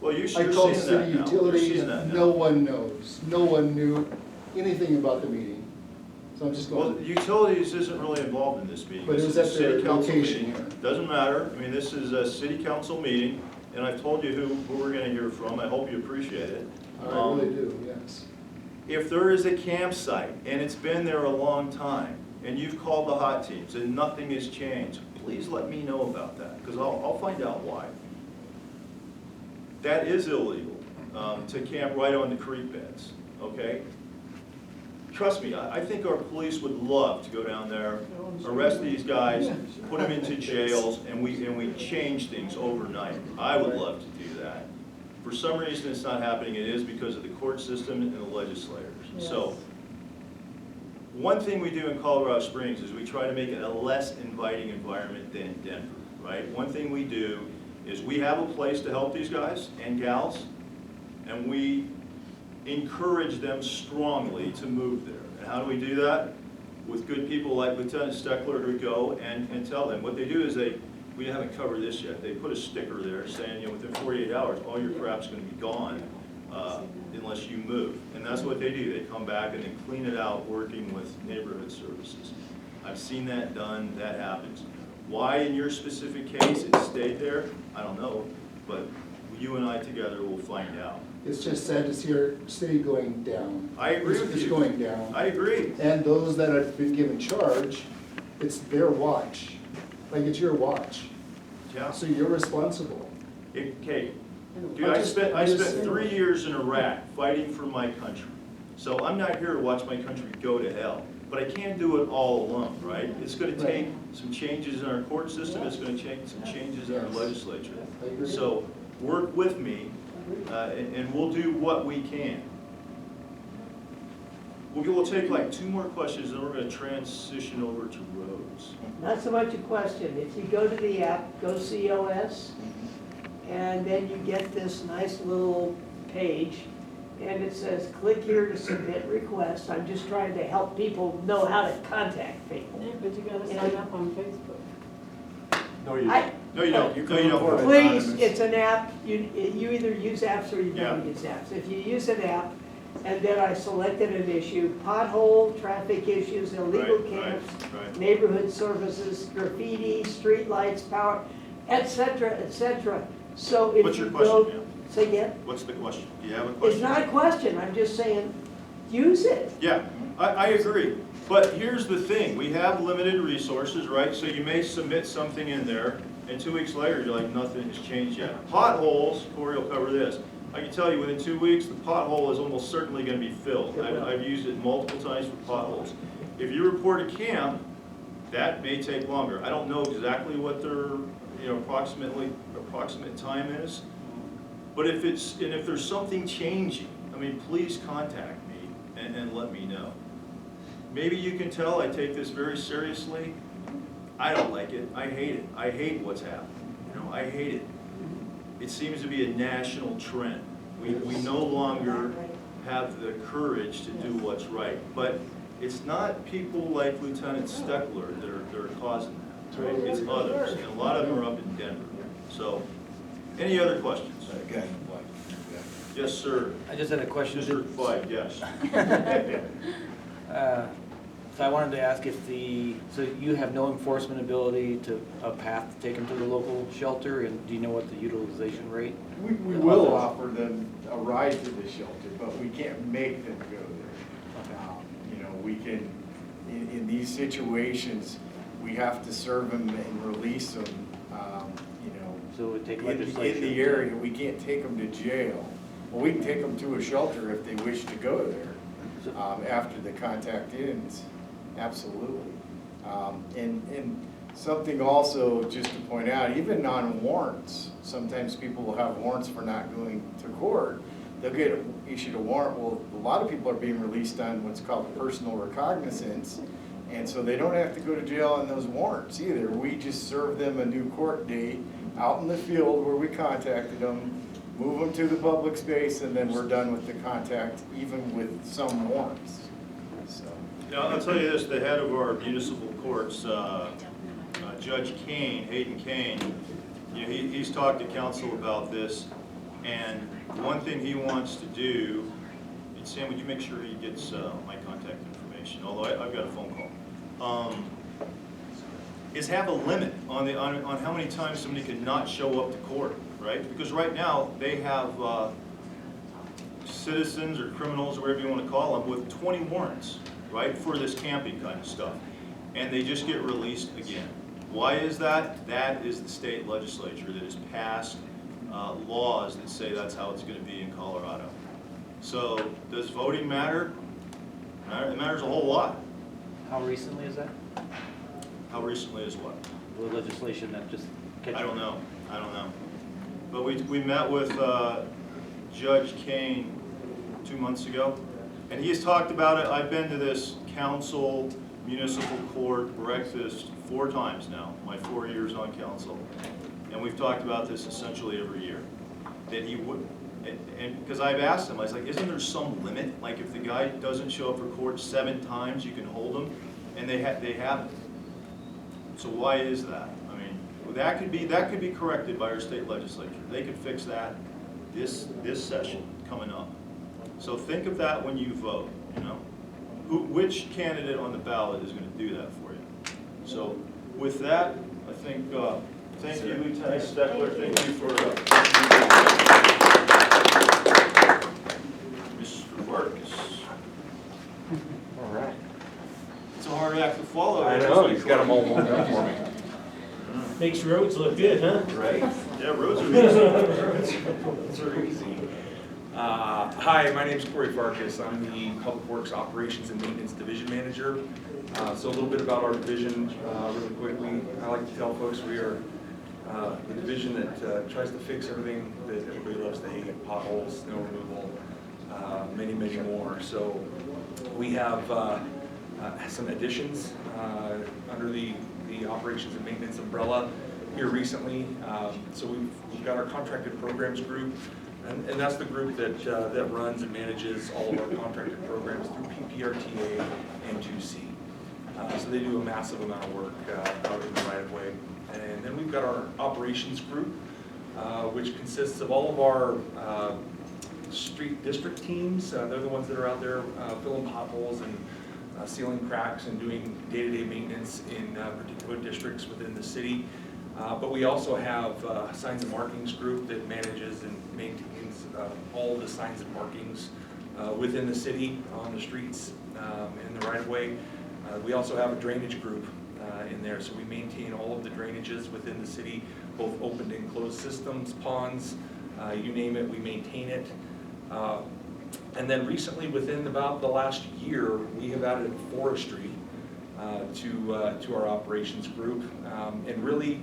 Well, you're I seeing called that city now. You're utilities, seeing that now. no one knows, no one knew anything about the meeting. So I'm just Well, going, utilities isn't really involved in this meeting. But it This was is a at their city council location meeting. here. Doesn't matter. I mean, this is a city council meeting, and I've told you who we're gonna hear from. I hope you appreciate it. I really do, yes. If there is a campsite, and it's been there a long time, and you've called the hot teams, and nothing has changed, please let me know about that, because I'll find out why. That is illegal, to camp right on the creek beds, okay? Trust me, I think our police would love to go down there, arrest these guys, put them into jails, and we change things overnight. I would love to do that. For some reason, it's not happening. It is because of the court system and the legislators. So, one thing we do in Colorado Springs is we try to make it a less inviting environment than Denver, right? One thing we do is we have a place to help these guys and gals, and we encourage them strongly to move there. And how do we do that? With good people like Lieutenant Steckler who go and tell them. What they do is we haven't covered this yet, they put a sticker there saying, you know, within 48 hours, all your crap's gonna be gone unless you move. And that's what they do. They come back and they clean it out working with neighborhood services. I've seen that done, that happens. Why in your specific case it stayed there, I don't know, but you and I together will find out. It's just sad to see our city going down. I agree with you. It's going down. I agree. And those that have been given charge, it's their watch. Like, it's your watch. Yeah. So you're responsible. Okay, dude, I spent 3 years in Iraq fighting for my country. So I'm not here to watch my country go to hell. But I can't do it all alone, right? It's gonna take some changes in our court system, it's gonna take some changes in our legislature. I agree. So work with me, and we'll do what we can. We'll take like 2 more questions, and then we're gonna transition over to roads. Not so much a question. If you go to the app, go COS, and then you get this nice little page, and it says, click here to submit requests. I'm just trying to help people know how to contact people. Yeah, but you gotta sign up on Facebook. No, you I- No, you don't. No, you don't. Please, it's an app. You either use apps or you don't Yeah. use apps. If you use an app, and then I selected an issue, pothole, traffic issues, illegal Right, right, camps, right. neighborhood services, graffiti, streetlights, power, et cetera. So if What's you your go, question, say again, What's the question? Do you have a question? it's not a question, I'm just saying, use it. Yeah, I agree. But here's the thing, we have limited resources, right? So you may submit something in there, and 2 weeks later, you're like, nothing has changed yet. Potholes, Corey will cover this. I can tell you, within 2 weeks, the pothole is almost certainly gonna be filled. I've used it multiple times for potholes. If you report a camp, that may take longer. I don't know exactly what their, approximate time is. But if there's something changing, I mean, please contact me and let me know. Maybe you can tell I take this very seriously. I don't like it. I hate it. I hate what's happening. I hate it. It seems to be a national trend. We no longer have the courage to do what's right. But it's not people like Lieutenant Steckler that are causing that. It's others, and a lot of them are up in Denver. So, any other questions? Yes, sir. I just had a question. District 5, yes. So I wanted to ask if so you have no enforcement ability a path to take them to the local shelter, and do you know what the utilization rate? We will offer them a ride to the shelter, but we can't make them go there. We can, in these situations, we have to serve them and release them, So it would take in legislation. the area. We can't take them to jail. Well, we can take them to a shelter if they wish to go there after the contact ends. Absolutely. And something also, just to point out, even on warrants, sometimes people will have warrants for not going to court, they'll get issued a warrant. Well, a lot of people are being released on what's called personal recognizance, and so they don't have to go to jail on those warrants either. We just serve them a new court date out in the field where we contacted them, move them to the public space, and then we're done with the contact, even with some warrants. So. Now, I'll tell you this, the head of our municipal courts, Judge Kane, Hayden Kane, you know, he's talked to council about this, and one thing he wants to do, and Sam, would you make sure he gets my contact information, although I've got a phone call, is have a limit on how many times somebody can not show up to court, right? Because right now, they have citizens or criminals, or whatever you want to call them, with 20 warrants, right, for this camping kind of stuff. And they just get released again. Why is that? That is the state legislature that has passed laws that say that's how it's going to be in Colorado. So does voting matter? It matters a whole lot. How recently is that? How recently is what? The legislation that just... I don't know. But we met with Judge Kane 2 months ago, and he has talked about it. I've been to this council municipal court breakfast 4 times now, my 4 years on council, and we've talked about this essentially every year. That he would, and because I've asked him, I was like, isn't there some limit? Like if the guy doesn't show up for court 7 times, you can hold him, and they haven't. So why is that? I mean, that could be corrected by our state legislature. They could fix that this session coming up. So think of that when you vote. You know, which candidate on the ballot is going to do that for you? So with that, I think thank you, Lieutenant Steckler. Thank you for Mr. Vargas. All right. It's a hard act to follow. I know, he's got them all warmed up for me. Makes roads look good, huh? Right. Yeah, roads are easy. Roads are easy. Hi, my name's Corey Farkas. I'm the Public Works Operations and Maintenance Division Manager. So a little bit about our division really quickly. I like to tell folks we are the division that tries to fix everything that everybody loves to hate: potholes, snow removal, many, many more. So we have some additions under the operations and maintenance umbrella here recently. So we've got our contracted programs group, and that's the group that runs and manages all of our contracted programs through PPRTA and 2C. So they do a massive amount of work out in the right of way. And then we've got our operations group, which consists of all of our street district teams. They're the ones that are out there filling potholes and sealing cracks and doing day-to-day maintenance in particular districts within the city. But we also have a signs and markings group that manages and maintains all the signs and markings within the city, on the streets, in the right-of-way. We also have a drainage group in there, so we maintain all of the drainages within the city, both open and closed systems, ponds, you name it, we maintain it. And then recently, within about the last year, we have added forestry to our operations group. And really,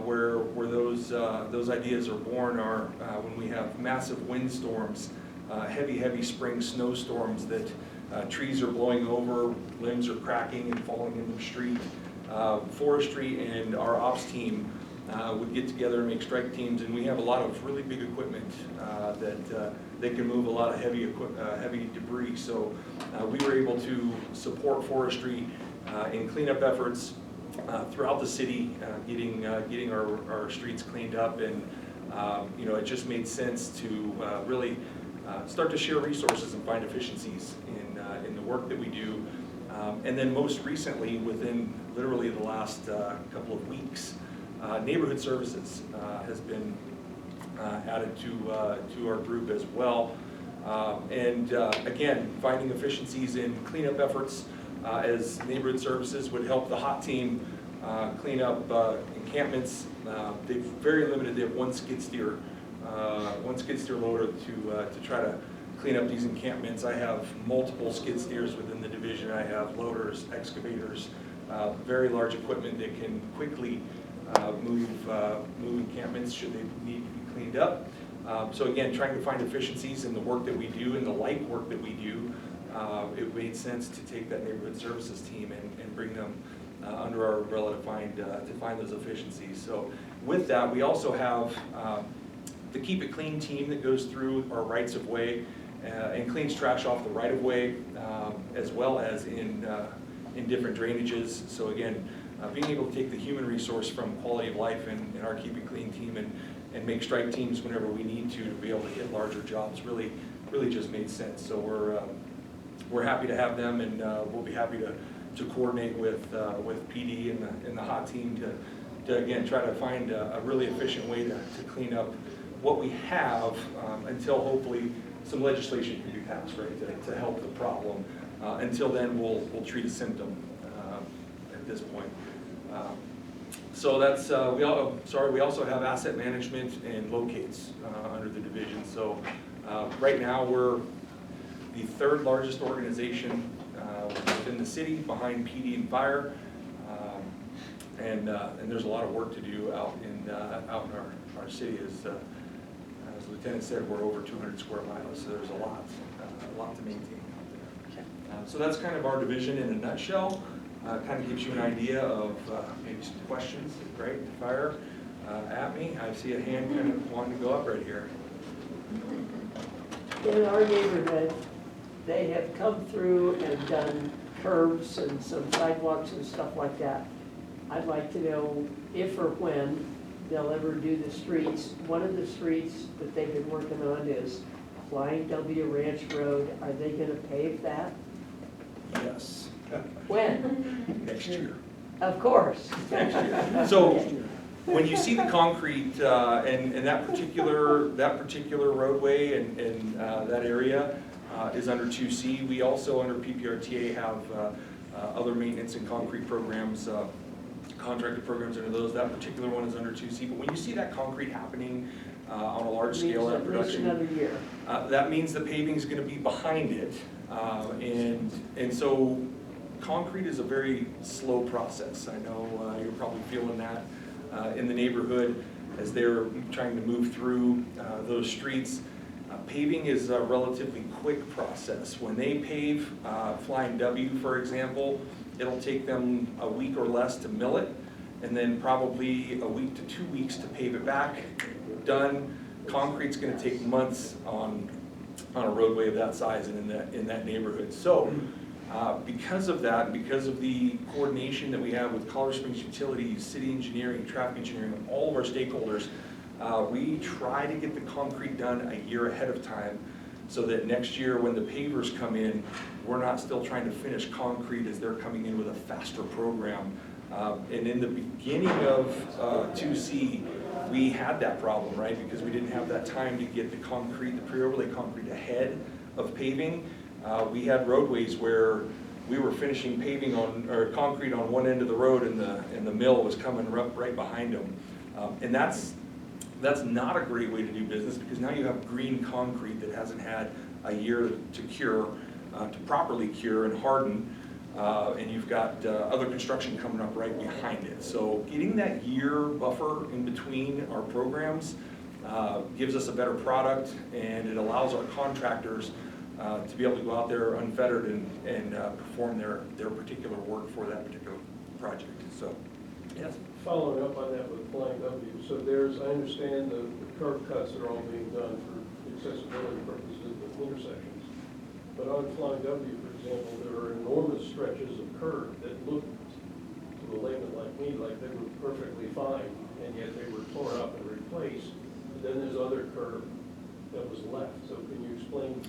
where those ideas are born are when we have massive windstorms, heavy spring snowstorms that trees are blowing over, limbs are cracking and falling in the street. Forestry and our ops team would get together and make strike teams, and we have a lot of really big equipment that they can move a lot of heavy debris. So we were able to support forestry in cleanup efforts throughout the city, getting our streets cleaned up, and it just made sense to really start to share resources and find efficiencies in the work that we do. And then most recently, within literally the last couple of weeks, neighborhood services has been added to our group as well. And again, finding efficiencies in cleanup efforts as neighborhood services would help the hot team clean up encampments. They're very limited. They have one skid steer loader to try to clean up these encampments. I have multiple skid steers within the division. I have loaders, excavators, very large equipment that can quickly move encampments should they need to be cleaned up. So again, trying to find efficiencies in the work that we do, in the light work that we do, it made sense to take that neighborhood services team and bring them under our umbrella to find those efficiencies. So with that, we also have the Keep It Clean team that goes through our rights of way and cleans trash off the right of way, as well as in different drainages. So again, being able to take the human resource from quality of life in our Keep It Clean team and make strike teams whenever we need to be able to hit larger jobs really just made sense. So we're happy to have them, and we'll be happy to coordinate with PD and the hot team to again try to find a really efficient way to clean up what we have until hopefully some legislation can be passed, right, to help the problem. Until then, we'll treat a symptom at this point. So that's we also have asset management and locates under the division. So right now we're the third largest organization within the city, behind PD and fire, and there's a lot of work to do out in our city. As the lieutenant said, we're over 200 square miles, so there's a lot to maintain out there. So that's kind of our division in a nutshell. Kind of gives you an idea of maybe some questions, right, to fire at me. I see a hand kind of wanting to go up right here. In our neighborhood, they have come through and done curbs and some sidewalks and stuff like that. I'd like to know if or when they'll ever do the streets. One of the streets that they've been working on is Flying W Ranch Road. Are they gonna pave that? Yes. When? Next year. Of course. Next year. So when you see the concrete and that particular roadway and that area is under 2C, we also under PPRTA have other maintenance and concrete programs, contracted programs under those. That particular one is under 2C. But when you see that concrete happening on a large scale in production, another year. that means the paving is going to be behind it, and so concrete is a very slow process. I know you're probably feeling that in the neighborhood as they're trying to move through those streets. Paving is a relatively quick process. When they pave Flying W, for example, it'll take them a week or less to mill it, and then probably a week to 2 weeks to pave it back. Done. Concrete's going to take months on a roadway of that size and in that neighborhood. So because of that, because of the coordination that we have with Colorado Springs Utilities, city engineering, traffic engineering, and all of our stakeholders, we try to get the concrete done a year ahead of time so that next year when the pavers come in, we're not still trying to finish concrete as they're coming in with a faster program. And in the beginning of 2C, we had that problem, right? Because we didn't have that time to get the concrete, the pre-overlay concrete ahead of paving. We had roadways where we were finishing paving or concrete on one end of the road and the mill was coming right behind them. And that's not a great way to do business, because now you have green concrete that hasn't had a year to cure, to properly cure and harden. And you've got other construction coming up right behind it. So getting that year buffer in between our programs gives us a better product, and it allows our contractors to be able to go out there unfettered and perform their particular work for that particular project. So, yes. Following up on that with Flying W, so I understand the curb cuts that are all being done for accessibility purposes at intersections. But on Flying W, for example, there are enormous stretches of curb that look to a layman like me like they were perfectly fine, and yet they were torn up and replaced. But then there's other curb that was left. So can you explain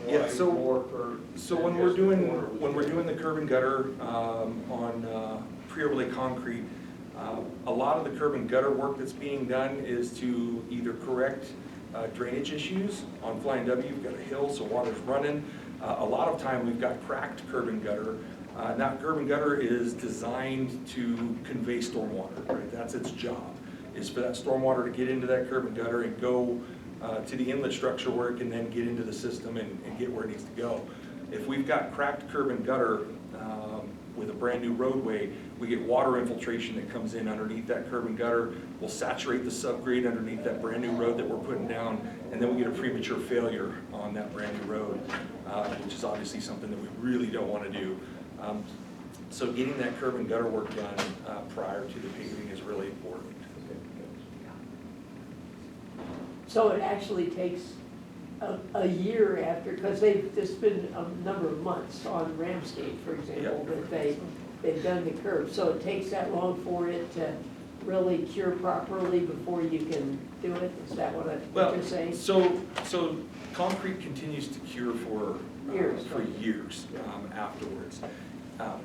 why more curb? So when we're doing the curb and gutter on pre-overlay concrete, a lot of the curb and gutter work that's being done is to either correct drainage issues. On Flying W, you've got a hill, so water's running. A lot of time we've got cracked curb and gutter. Now curb and gutter is designed to convey stormwater, right? That's its job, is for that stormwater to get into that curb and gutter and go to the inlet structure where it can then get into the system and get where it needs to go. If we've got cracked curb and gutter with a brand new roadway, we get water infiltration that comes in underneath that curb and gutter, will saturate the subgrade underneath that brand new road that we're putting down, and then we get a premature failure on that brand new road, which is obviously something that we really don't want to do. So getting that curb and gutter work done prior to the paving is really important. So it actually takes a year after, because there's been a number of months on Ramsgate, for example, Yep. that they've done the curb. So it takes that long for it to really cure properly before you can do it? Is that what you're saying? So concrete continues to cure for Years. years afterwards.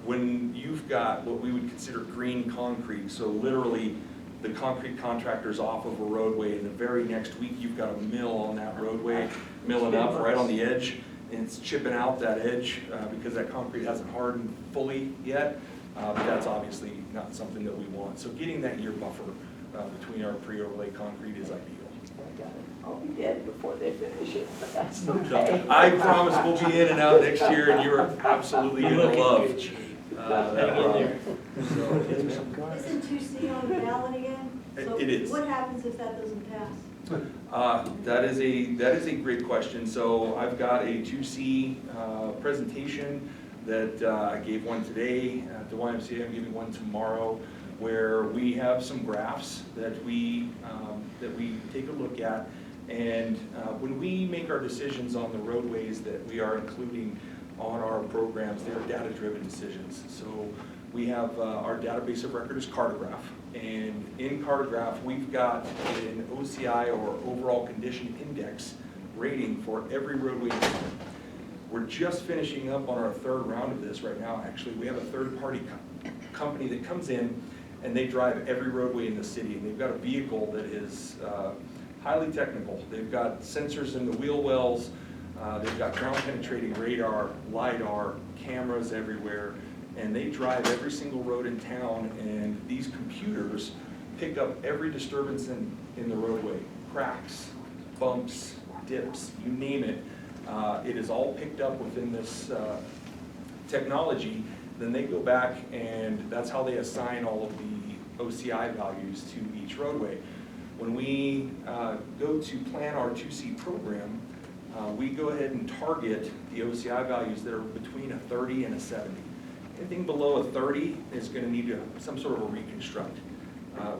When you've got what we would consider green concrete, so literally the concrete contractor's off of a roadway, and the very next week you've got a mill on that roadway, milling up right on the edge, and it's chipping out that edge because that concrete hasn't hardened fully yet. That's obviously not something that we want. So getting that year buffer between our pre-overlay concrete is ideal. I got it. I'll be dead before they finish it, but that's okay. I promise we'll be in and out next year, and you're absolutely gonna love that problem. Isn't 2C on the ballot again? So It is. what happens if that doesn't pass? That is a great question. So I've got a 2C presentation that I gave one today at the YMCA. I'm giving one tomorrow, where we have some graphs that we take a look at. And when we make our decisions on the roadways that we are including on our programs, they are data-driven decisions. So we have our database of record is Cartograph. And in Cartograph, we've got an OCI, or overall condition index, rating for every roadway in the city. We're just finishing up on our third round of this right now, actually. We have a third-party company that comes in, and they drive every roadway in the city. And they've got a vehicle that is highly technical. They've got sensors in the wheel wells, they've got ground-penetrating radar, LiDAR, cameras everywhere, and they drive every single road in town, and these computers pick up every disturbance in the roadway, cracks, bumps, dips, you name it. It is all picked up within this technology. Then they go back, and that's how they assign all of the OCI values to each roadway. When we go to plan our 2C program, we go ahead and target the OCI values that are between a 30 and a 70. Anything below a 30 is going to need some sort of a reconstruct,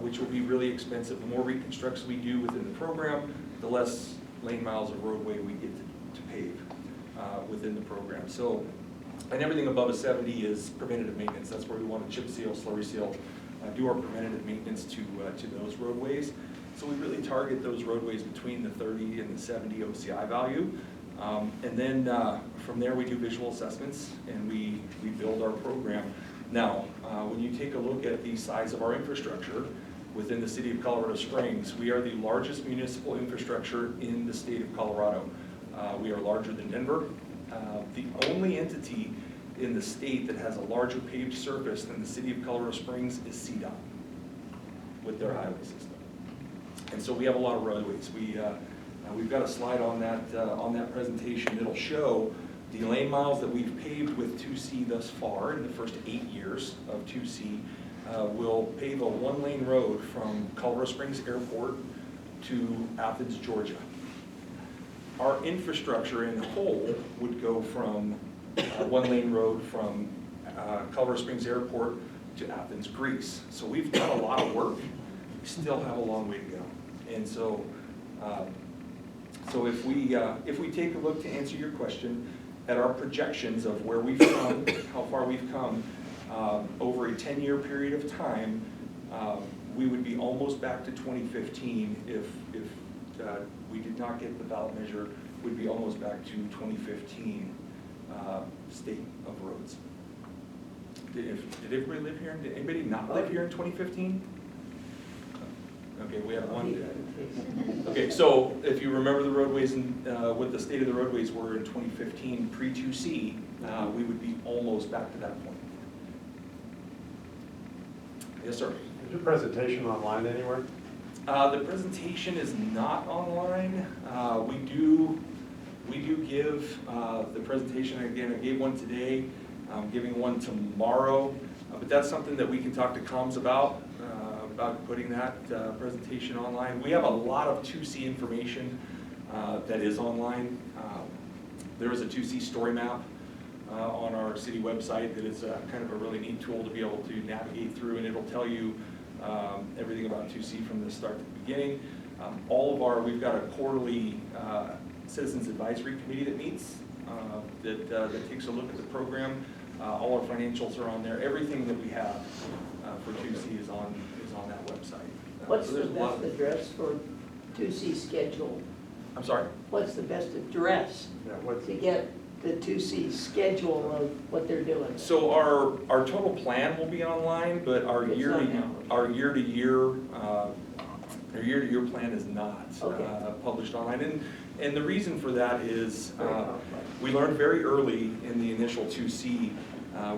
which will be really expensive. The more reconstructs we do within the program, the less lane miles of roadway we get to pave within the program. So, and everything above a 70 is preventative maintenance. That's where we want to chip seal, slurry seal, do our preventative maintenance to those roadways. So we really target those roadways between the 30 and the 70 OCI value. And then from there we do visual assessments, and we build our program. Now, when you take a look at the size of our infrastructure within the city of Colorado Springs, we are the largest municipal infrastructure in the state of Colorado. We are larger than Denver. The only entity in the state that has a larger paved surface than the city of Colorado Springs is CDOT with their highway system. And so we have a lot of roadways. We've got a slide on that presentation that'll show the lane miles that we've paved with 2C thus far in the first 8 years of 2C. We'll pave a one-lane road from Colorado Springs Airport to Athens, Georgia. Our infrastructure in whole would go from one-lane road from Colorado Springs Airport to Athens, Greece. So we've done a lot of work. We still have a long way to go. And so, if we take a look, to answer your question, at our projections of where we've come, how far we've come, over a 10-year period of time, we would be almost back to 2015 if we did not get the ballot measure. We'd be almost back to 2015 state of roads. Did everybody live here? Did anybody not live here in 2015? Okay, we have one. Okay, so if you remember the roadways and what the state of the roadways were in 2015 pre-2C, we would be almost back to that point. Yes, sir. Is your presentation online anywhere? The presentation is not online. We do give the presentation. Again, I gave one today, I'm giving one tomorrow, but that's something that we can talk to comms about putting that presentation online. We have a lot of 2C information that is online. There is a 2C story map on our city website that is kind of a really neat tool to be able to navigate through, and it'll tell you everything about 2C from the start to the beginning. We've got a quarterly Citizens Advisory Committee that meets, that takes a look at the program. All our financials are on there. Everything that we have for 2C is on that website. What's So the there's a lot best address for 2C schedule? I'm sorry? What's the best address to get the 2C schedule of what they're doing? So our total plan will be online, but our It's year not now. our year-to-year plan is not Okay. published online. And the reason for that is Very complex. we learned very early in the initial 2C.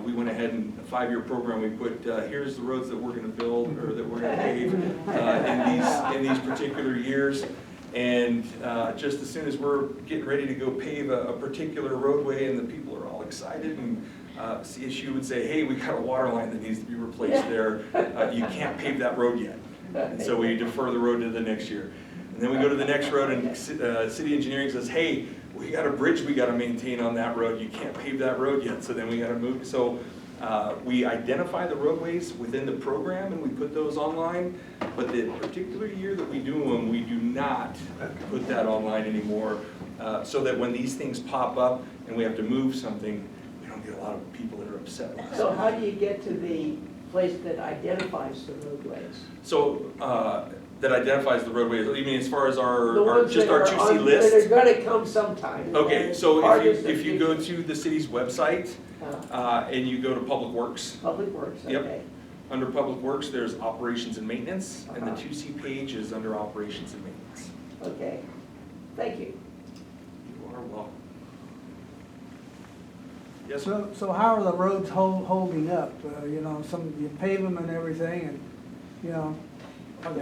We went ahead and a 5-year program, we put, here's the roads that we're gonna build or that we're gonna pave in these particular years. And just as soon as we're getting ready to go pave a particular roadway and the people are all excited, and CSU would say, hey, we got a water line that needs to be replaced there. You can't pave that road yet. And so we defer the road to the next year. And then we go to the next road and city engineering says, hey, we got a bridge we gotta maintain on that road. You can't pave that road yet, so then we gotta move. So we identify the roadways within the program and we put those online, but the particular year that we do them, we do not put that online anymore, so that when these things pop up and we have to move something, we don't get a lot of people that are upset with us. So how do you get to the place that identifies the roadways? So, that identifies the roadways, you mean as far as The our ones just that our are 2C on- list? That are gonna come sometime. Okay, and so part is if you the go to the city's website, and you go to Public Works, Public Works, Yep. okay. under Public Works, there's Operations and Maintenance, and the Uh-huh. 2C page is under Operations and Maintenance. Okay, thank you. You are welcome. Yes, sir? So how are the roads holding up? You know, you pave them and everything, and, you know, do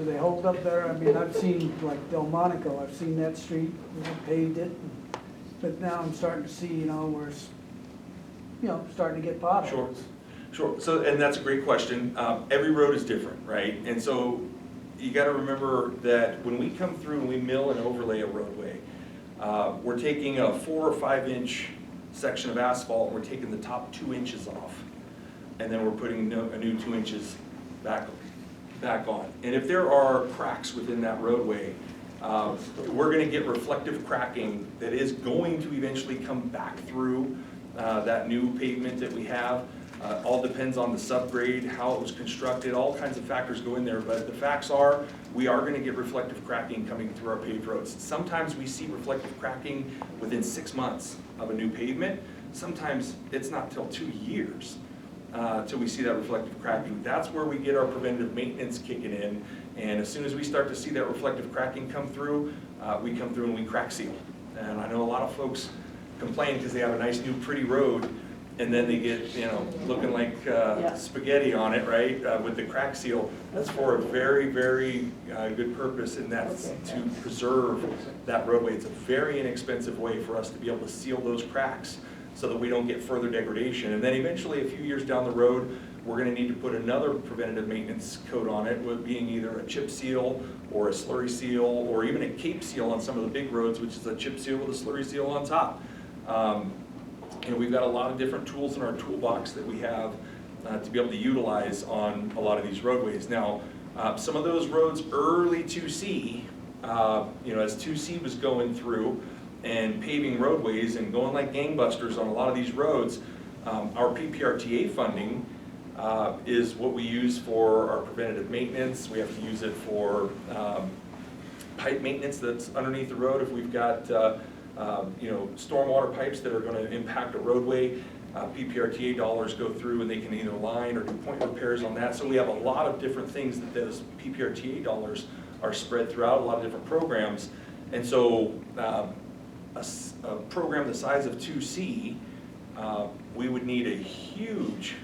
they hold up there? I mean, I've seen, like Delmonico, I've seen that street, we paved it, but now I'm starting to see, you know, where it's, you know, starting to get potholes. Sure. So, and that's a great question. Every road is different, right? And so you gotta remember that when we come through and we mill and overlay a roadway, we're taking a 4 or 5 inch section of asphalt, we're taking the top 2 inches off, and then we're putting a new 2 inches back on. And if there are cracks within that roadway, we're gonna get reflective cracking that is going to eventually come back through that new pavement that we have. All depends on the subgrade, how it was constructed, all kinds of factors go in there, but the facts are, we are gonna get reflective cracking coming through our paved roads. Sometimes we see reflective cracking within 6 months of a new pavement. Sometimes it's not till 2 years till we see that reflective cracking. That's where we get our preventative maintenance kicking in, and as soon as we start to see that reflective cracking come through, we come through and we crack seal. And I know a lot of folks complain because they have a nice new pretty road, and then they get, you know, looking like spaghetti on it, right, with the crack seal. That's for a very, very good purpose, and that's to preserve that roadway. It's a very inexpensive way for us to be able to seal those cracks so that we don't get further degradation. And then eventually, a few years down the road, we're gonna need to put another preventative maintenance coat on it, with being either a chip seal or a slurry seal, or even a cape seal on some of the big roads, which is a chip seal with a slurry seal on top. And we've got a lot of different tools in our toolbox that we have to be able to utilize on a lot of these roadways. Now, some of those roads early 2C, you know, as 2C was going through and paving roadways and going like gangbusters on a lot of these roads, our PPRTA funding is what we use for our preventative maintenance. We have to use it for pipe maintenance that's underneath the road. If we've got you know, stormwater pipes that are going to impact a roadway, PPRTA dollars go through and they can either line or do point repairs on that. So we have a lot of different things that those PPRTA dollars are spread throughout, a lot of different programs. And so a program the size of 2C, we would need a huge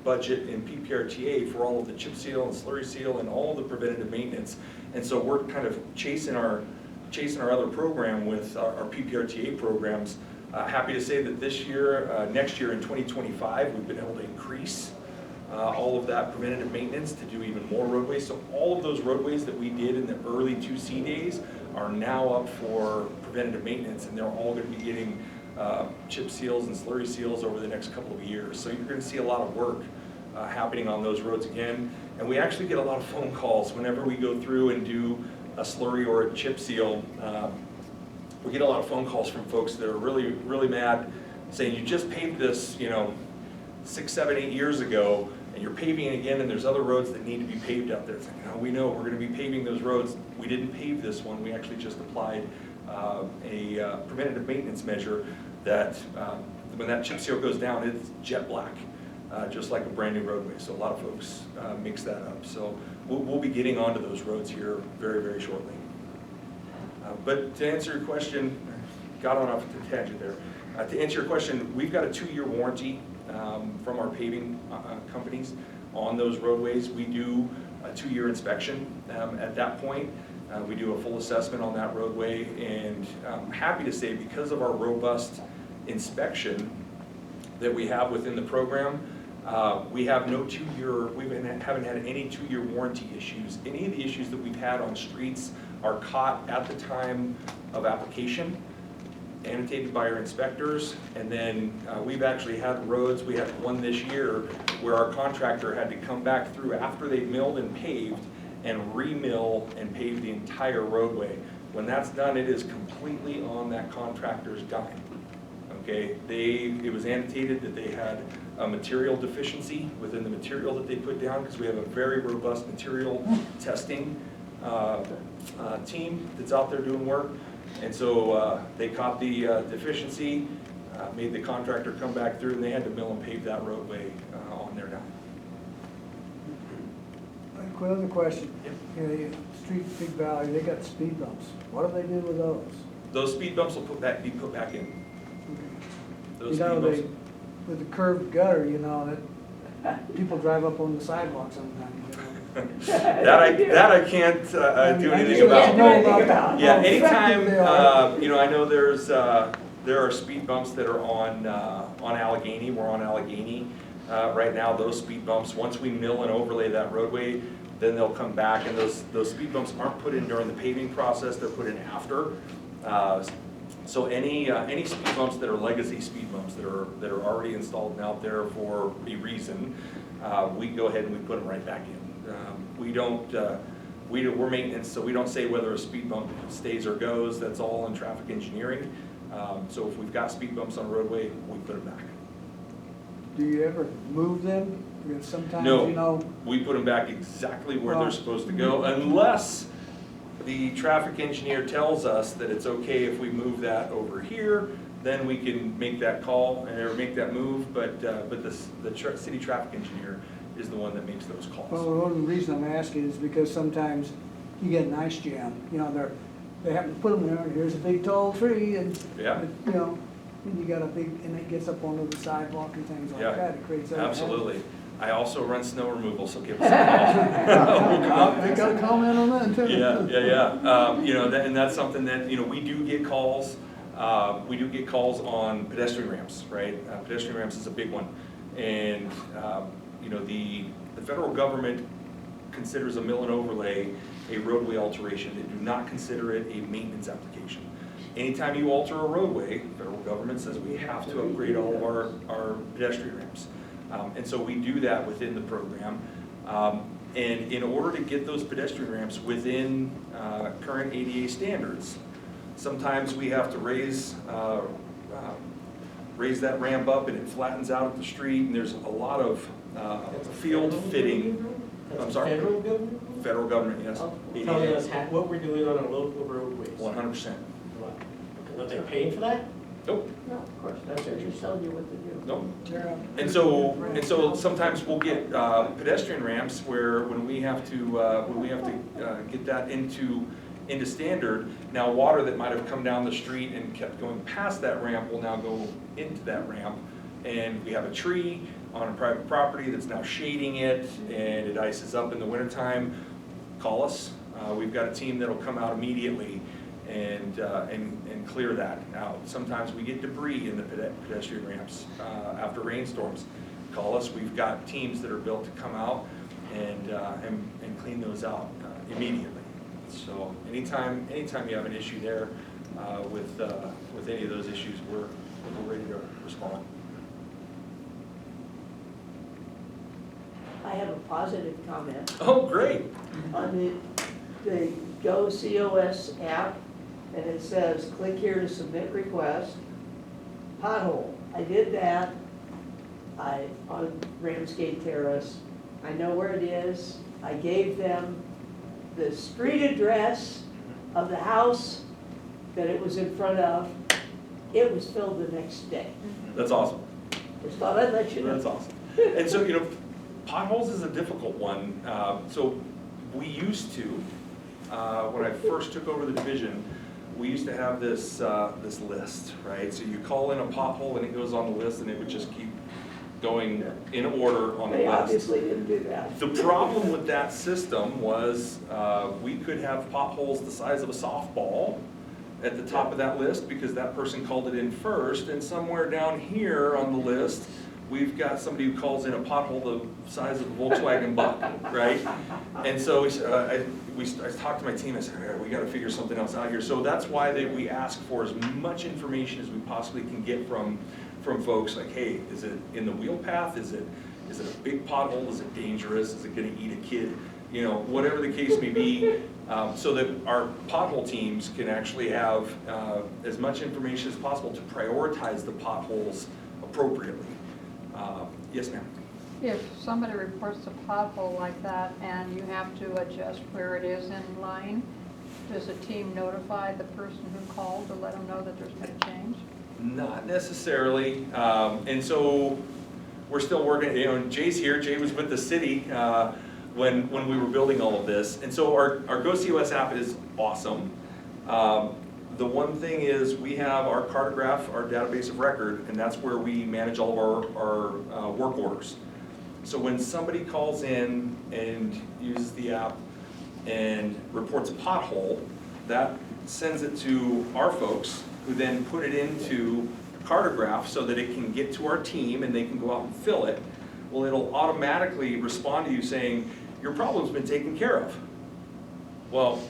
budget in PPRTA for all of the chip seal and slurry seal and all the preventative maintenance. And so we're kind of chasing our chasing our other program with our PPRTA programs, happy to say that this year, next year in 2025, we've been able to increase all of that preventative maintenance to do even more roadways. So all of those roadways that we did in the early 2C days are now up for preventative maintenance, and they're all going to be getting chip seals and slurry seals over the next couple of years. So you're going to see a lot of work happening on those roads again. And we actually get a lot of phone calls whenever we go through and do a slurry or a chip seal. We get a lot of phone calls from folks that are really, really mad, saying, you just paved this, 6, 7, 8 years ago, and you're paving it again, and there's other roads that need to be paved out there. It's like, no, we know we're going to be paving those roads. We didn't pave this one. We actually just applied a preventative maintenance measure that when that chip seal goes down, it's jet black, just like a brand new roadway. So a lot of folks mix that up. So we'll be getting onto those roads here very, very shortly. But to answer your question, got on off the tangent there. To answer your question, we've got a 2-year warranty from our paving companies on those roadways. We do a 2-year inspection at that point. We do a full assessment on that roadway, and I'm happy to say, because of our robust inspection that we have within the program, we have no 2-year, we haven't had any 2-year warranty issues. Any of the issues that we've had on streets are caught at the time of application, annotated by our inspectors, and then we've actually had roads, we had one this year where our contractor had to come back through after they milled and paved and re-mill and pave the entire roadway. When that's done, it is completely on that contractor's dime. Okay, it was annotated that they had a material deficiency within the material that they put down, because we have a very robust material testing team that's out there doing work. And so they caught the deficiency, made the contractor come back through, and they had to mill and pave that roadway on their dime. Another question. Yep. Street Big Valley, they got speed bumps. What do they do with those? Those speed bumps will be put back in. Those You know, speed bumps. with the curved gutter, that people drive up on the sidewalk sometimes. that I can't do anything about. Yeah, anytime, I know there are speed bumps that are on Allegheny. We're on Allegheny right now. Those speed bumps, once we mill and overlay that roadway, then they'll come back, and those speed bumps aren't put in during the paving process, they're put in after. So any speed bumps that are legacy speed bumps that are already installed and out there for a reason, we go ahead and we put them right back in. We're maintenance, so we don't say whether a speed bump stays or goes. That's all in traffic engineering. So if we've got speed bumps on a roadway, we put them back. Do you ever move them? Because sometimes, No, we put them back exactly where they're supposed to go, unless the traffic engineer tells us that it's okay if we move that over here, then we can make that call or make that move, but the city traffic engineer is the one that makes those calls. Well, one of the reasons I'm asking is because sometimes you get an ice jam, they happen to put them there, and here's a big tall tree, and, and you got and it gets up onto the sidewalk and things like that, it creates that. Absolutely. I also run snow removal, so give us a call. They got a comment on that too. Yeah. And that's something that, we do get calls. We do get calls on pedestrian ramps, right? Pedestrian ramps is a big one. And, the federal government considers a mill and overlay a roadway alteration. They do not consider it a maintenance application. Anytime you alter a roadway, the federal government says we have to upgrade all of our pedestrian ramps. And so we do that within the program. And in order to get those pedestrian ramps within current ADA standards, sometimes we have to raise that ramp up, and it flattens out at the street, and there's a lot of field fitting. I'm sorry? Federal government? Federal government, yes. Telling us what we're doing on our local roadways. 100%. Are they paying for that? Nope. No, of course not, they're just telling you what to do. Nope. And so sometimes we'll get pedestrian ramps where when we have to get that into standard, now water that might have come down the street and kept going past that ramp will now go into that ramp, and we have a tree on a private property that's now shading it, and it ices up in the wintertime. Call us. We've got a team that'll come out immediately and clear that out. Sometimes we get debris in the pedestrian ramps after rainstorms. Call us, we've got teams that are built to come out and clean those out immediately. So anytime you have an issue there with any of those issues, we're ready to respond. I have a positive comment. Oh, great. On the Go COS app, and it says, click here to submit request. Pothole, I did that, on Ramsgate Terrace. I know where it is. I gave them the street address of the house that it was in front of. It was filled the next day. That's awesome. Just thought I'd let you know. That's awesome. And so, potholes is a difficult one. So we used to, when I first took over the division, we used to have this list, right? So you call in a pothole and it goes on the list, and it would just keep going in order on the They list. obviously didn't do that. The problem with that system was we could have potholes the size of a softball at the top of that list because that person called it in first, and somewhere down here on the list, we've got somebody who calls in a pothole the size of a Volkswagen Buck, right? And so I talked to my team, I said, all right, we gotta figure something else out here. So that's why we ask for as much information as we possibly can get from folks, like, hey, is it in the wheel path? Is it a big pothole? Is it dangerous? Is it gonna eat a kid? Whatever the case may be, so that our pothole teams can actually have as much information as possible to prioritize the potholes appropriately. Yes, ma'am. If somebody reports a pothole like that and you have to adjust where it is in line, does the team notify the person who called to let them know that there's been a change? Not necessarily, and so we're still working, Jay's here, Jay was with the city when we were building all of this, and so our GoCOS app is awesome. The one thing is we have our cartograph, our database of record, and that's where we manage all of our work orders. So when somebody calls in and uses the app and reports a pothole, that sends it to our folks, who then put it into cartograph so that it can get to our team and they can go out and fill it. Well, it'll automatically respond to you saying, your problem's been taken care of. Well,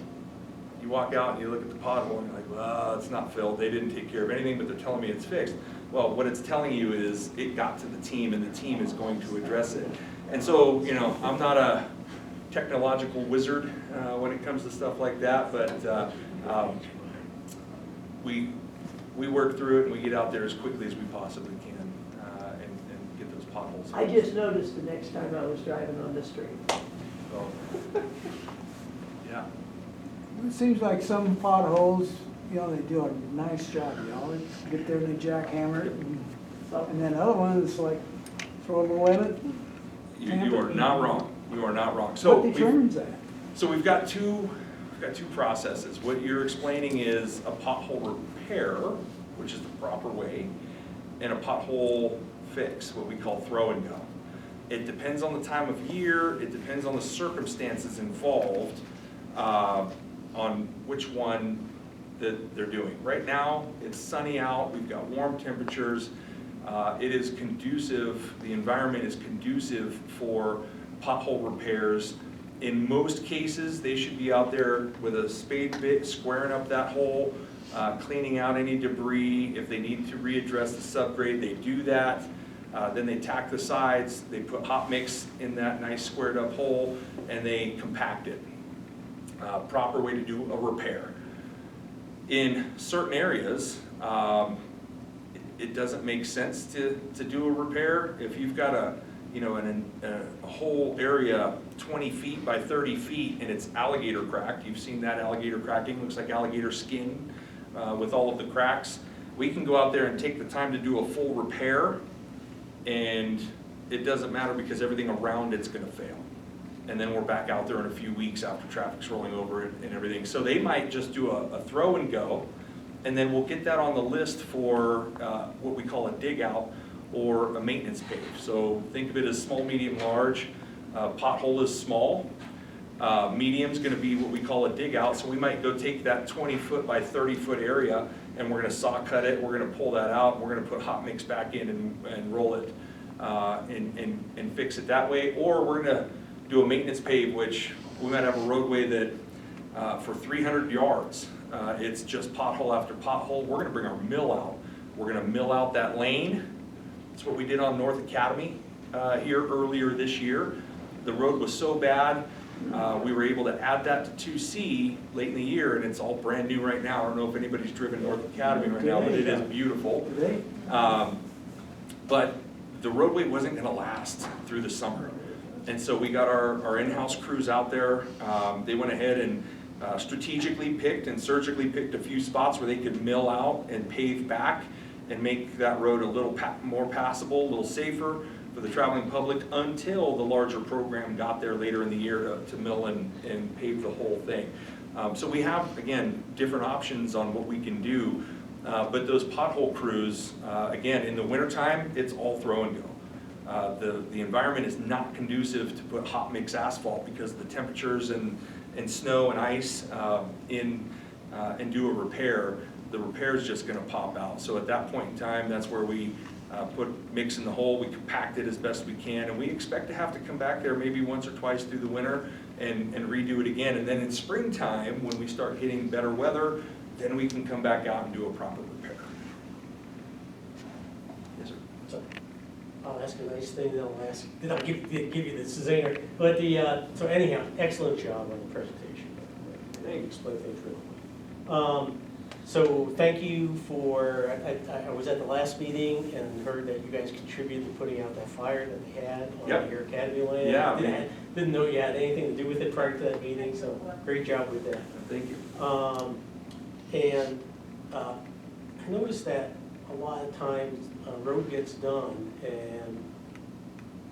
you walk out and you look at the pothole and you're like, well, it's not filled, they didn't take care of anything, but they're telling me it's fixed. Well, what it's telling you is it got to the team and the team is going to address it. And so, I'm not a technological wizard when it comes to stuff like that, but we work through it and we get out there as quickly as we possibly can and get those potholes. I just noticed the next time I was driving on the street. So, yeah. It seems like some potholes, they do a nice job, they get there and they jackhammer it, and then other ones, like, throw a little in it. You are not wrong. You are not wrong. So What determines that? So we've got two processes. What you're explaining is a pothole repair, which is the proper way, and a pothole fix, what we call throw and go. It depends on the time of year, it depends on the circumstances involved, on which one that they're doing. Right now, it's sunny out, we've got warm temperatures, it is conducive, the environment is conducive for pothole repairs. In most cases, they should be out there with a spade bit, squaring up that hole, cleaning out any debris. If they need to readdress the subgrade, they do that. Then they tack the sides, they put hot mix in that nice squared up hole, and they compact it. Proper way to do a repair. In certain areas, it doesn't make sense to do a repair. If you've got a whole area 20 feet by 30 feet and it's alligator cracked, you've seen that alligator cracking, looks like alligator skin with all of the cracks. We can go out there and take the time to do a full repair, and it doesn't matter because everything around it's gonna fail. And then we're back out there in a few weeks after traffic's rolling over it and everything. So they might just do a throw and go, and then we'll get that on the list for what we call a dig out or a maintenance page. So think of it as small, medium, large. Pothole is small. Medium's gonna be what we call a dig out, so we might go take that 20-foot by 30-foot area, and we're gonna saw cut it, we're gonna pull that out, we're gonna put hot mix back in and roll it, and fix it that way. Or we're gonna do a maintenance pave, which we might have a roadway that, for 300 yards, it's just pothole after pothole. We're gonna bring our mill out. We're gonna mill out that lane. That's what we did on North Academy here earlier this year. The road was so bad, we were able to add that to 2C late in the year, and it's all brand new right now. I don't know if anybody's driven North Academy right now, but it is beautiful. But the roadway wasn't gonna last through the summer. And so we got our in-house crews out there. They went ahead and strategically picked and surgically picked a few spots where they could mill out and pave back and make that road a little more passable, a little safer for the traveling public until the larger program got there later in the year to mill and pave the whole thing. So we have, again, different options on what we can do. But those pothole crews, again, in the wintertime, it's all throw and go. The environment is not conducive to put hot mix asphalt because of the temperatures and snow and ice and do a repair. The repair is just gonna pop out. So at that point in time, that's where we put mix in the hole, we compact it as best we can, and we expect to have to come back there maybe once or twice through the winter and redo it again. And then in springtime, when we start getting better weather, then we can come back out and do a proper repair. Yes, sir. I'll ask a nice thing, then I'll give you the zinger. But so anyhow, excellent job on the presentation. Thank you. Explain things really well. So thank you for, I was at the last meeting and heard that you guys contributed to putting out that fire that they had on your Academy land. Yeah. Didn't know you had anything to do with it prior to that meeting, so great job with that. Thank you. And I noticed that a lot of times a road gets done, and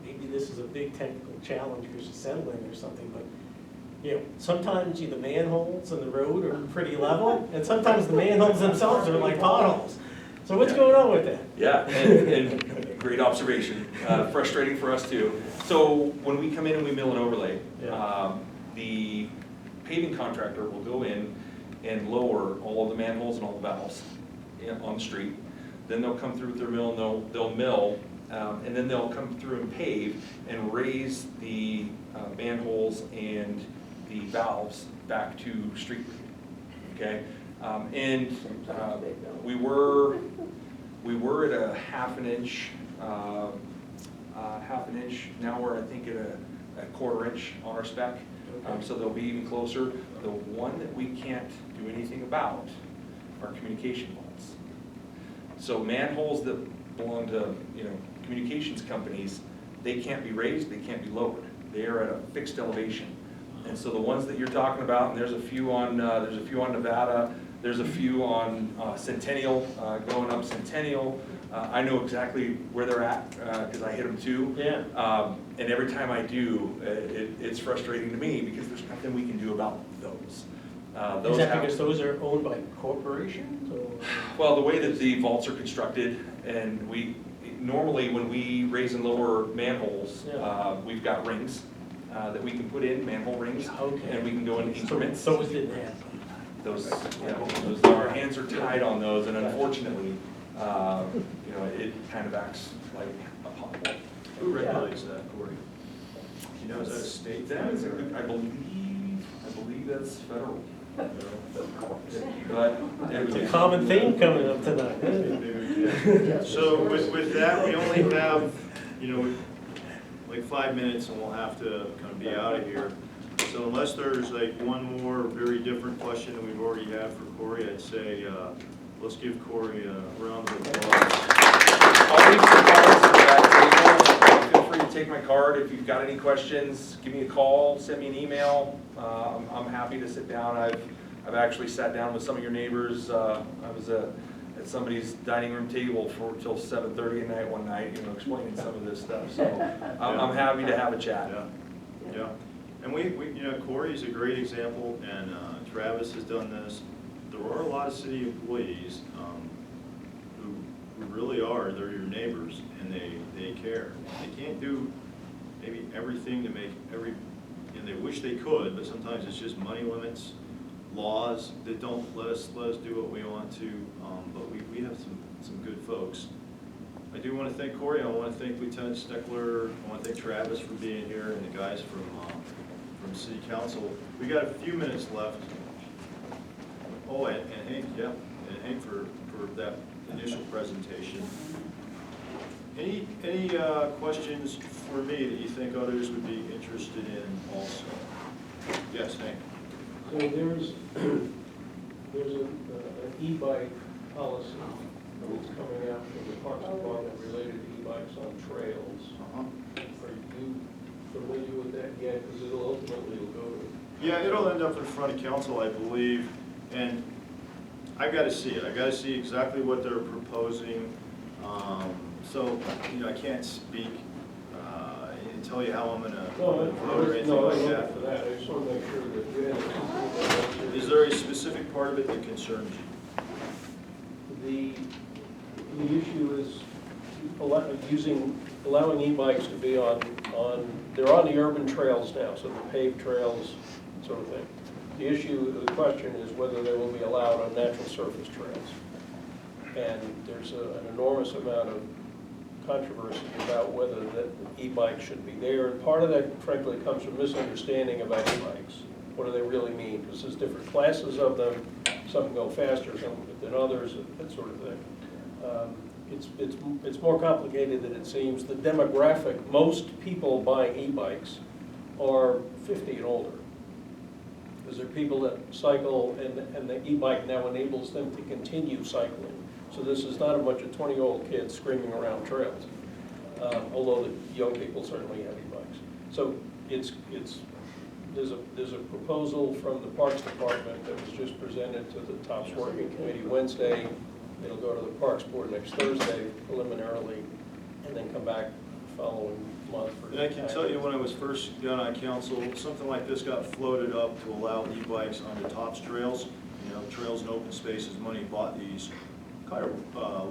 maybe this is a big technical challenge for settling or something, but you know, sometimes the manholes in the road are pretty level, and sometimes the manholes themselves are like potholes. So what's going on with that? Yeah, and great observation. Frustrating for us too. So when we come in and we mill and overlay, the paving contractor will go in and lower all of the manholes and all the valves on the street. Then they'll come through with their mill and they'll mill, and then they'll come through and pave and raise the manholes and the valves back to street grade. Okay, we were at a half an inch. Now we're, I think, at a quarter inch on our spec. So they'll be even closer. The one that we can't do anything about are communication vaults. So manholes that belong to communications companies, they can't be raised, they can't be lowered. They are at a fixed elevation. And so the ones that you're talking about, and there's a few on Nevada, there's a few on Centennial, going up Centennial. I know exactly where they're at because I hit them too. Yeah. And every time I do, it's frustrating to me because there's nothing we can do about those. Is that because those are owned by corporations? Or? Well, the way that the vaults are constructed, and normally when we raise and lower manholes, we've got rings that we can put in, manhole rings, and we can go in increments. So those didn't have those, our hands are tied on those, and unfortunately, it kind of acts like a pothole. Who regulates that, Corey? You know, is that a state thing? That is I believe that's federal. But It's a common theme coming up tonight, isn't it? So with that, we only have, like 5 minutes and we'll have to kind of be out of here. So unless there's like one more very different question that we've already had for Corey, I'd say let's give Corey a round of applause. I'll leave some cards at that table. Feel free to take my card. If you've got any questions, give me a call, send me an email. I'm happy to sit down. I've actually sat down with some of your neighbors. I was at somebody's dining room table till 7:30 at night one night, explaining some of this stuff. So I'm happy to have a chat. Yeah. And we Corey's a great example, and Travis has done this. There are a lot of city employees who really are, they're your neighbors, and they care. They can't do maybe everything to make every and they wish they could, but sometimes it's just money limits, laws that don't let us do what we want to, but we have some good folks. I do want to thank Corey, I want to thank Lieutenant Steckler, I want to thank Travis for being here, and the guys from City Council. We got a few minutes left. Oh, and Hank, yeah, and Hank for that initial presentation. Any questions for me that you think others would be interested in also? Yes, Hank? So there's an e-bike policy that's coming out from the Parks Department related to e-bikes on trails. Are you familiar with that yet? Because it'll ultimately go to. Yeah, it'll end up in front of council, I believe, and I've got to see it. I've got to see exactly what they're proposing. So, you know, I can't speak and tell you how I'm going to vote or anything like that. For that, I just want to make sure that you have. Is there a specific part of it that concerns The issue is allowing e-bikes to be they're on the urban trails now, so the paved trails, sort of thing. The question is whether they will be allowed on natural surface trails. And there's an enormous amount of controversy about whether that e-bikes should be there. And part of that, frankly, comes from misunderstanding about e-bikes. What do they really mean? Because there's different classes of them. Some go faster, some than others, that sort of thing. It's more complicated than it seems. The demographic, most people buying e-bikes are 50 and older. Because there are people that cycle, and the e-bike now enables them to continue cycling. So this is not a bunch of 20-year-old kids screaming around trails, although the young people certainly have e-bikes. So there's a proposal from the Parks Department that was just presented to the TOPS Working Committee Wednesday. It'll go to the Parks Board next Thursday preliminarily, and then come back the following month. And I can tell you, when I was first got on council, something like this got floated up to allow e-bikes on the TOPS trails. You know, trails and open spaces, money bought these kind of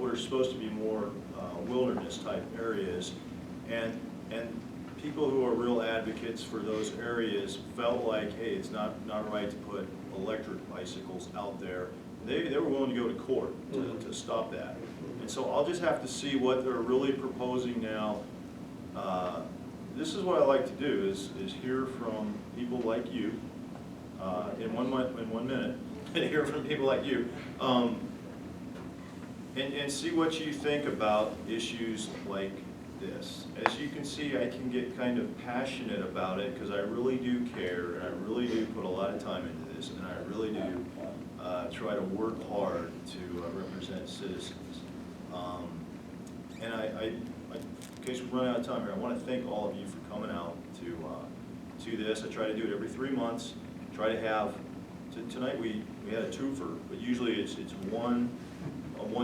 what are supposed to be more wilderness type areas, and people who are real advocates for those areas felt like, hey, it's not right to put electric bicycles out there. They were willing to go to court to stop that. And so I'll just have to see what they're really proposing now. This is what I like to do is hear from people like you in 1 minute, and hear from people like you. And see what you think about issues like this. As you can see, I can get kind of passionate about it because I really do care, and I really do put a lot of time into this, and I really do try to work hard to represent citizens. And in case we run out of time here, I want to thank all of you for coming out to this. I try to do it every 3 months. Try to have, tonight we had a twofer, but usually it's one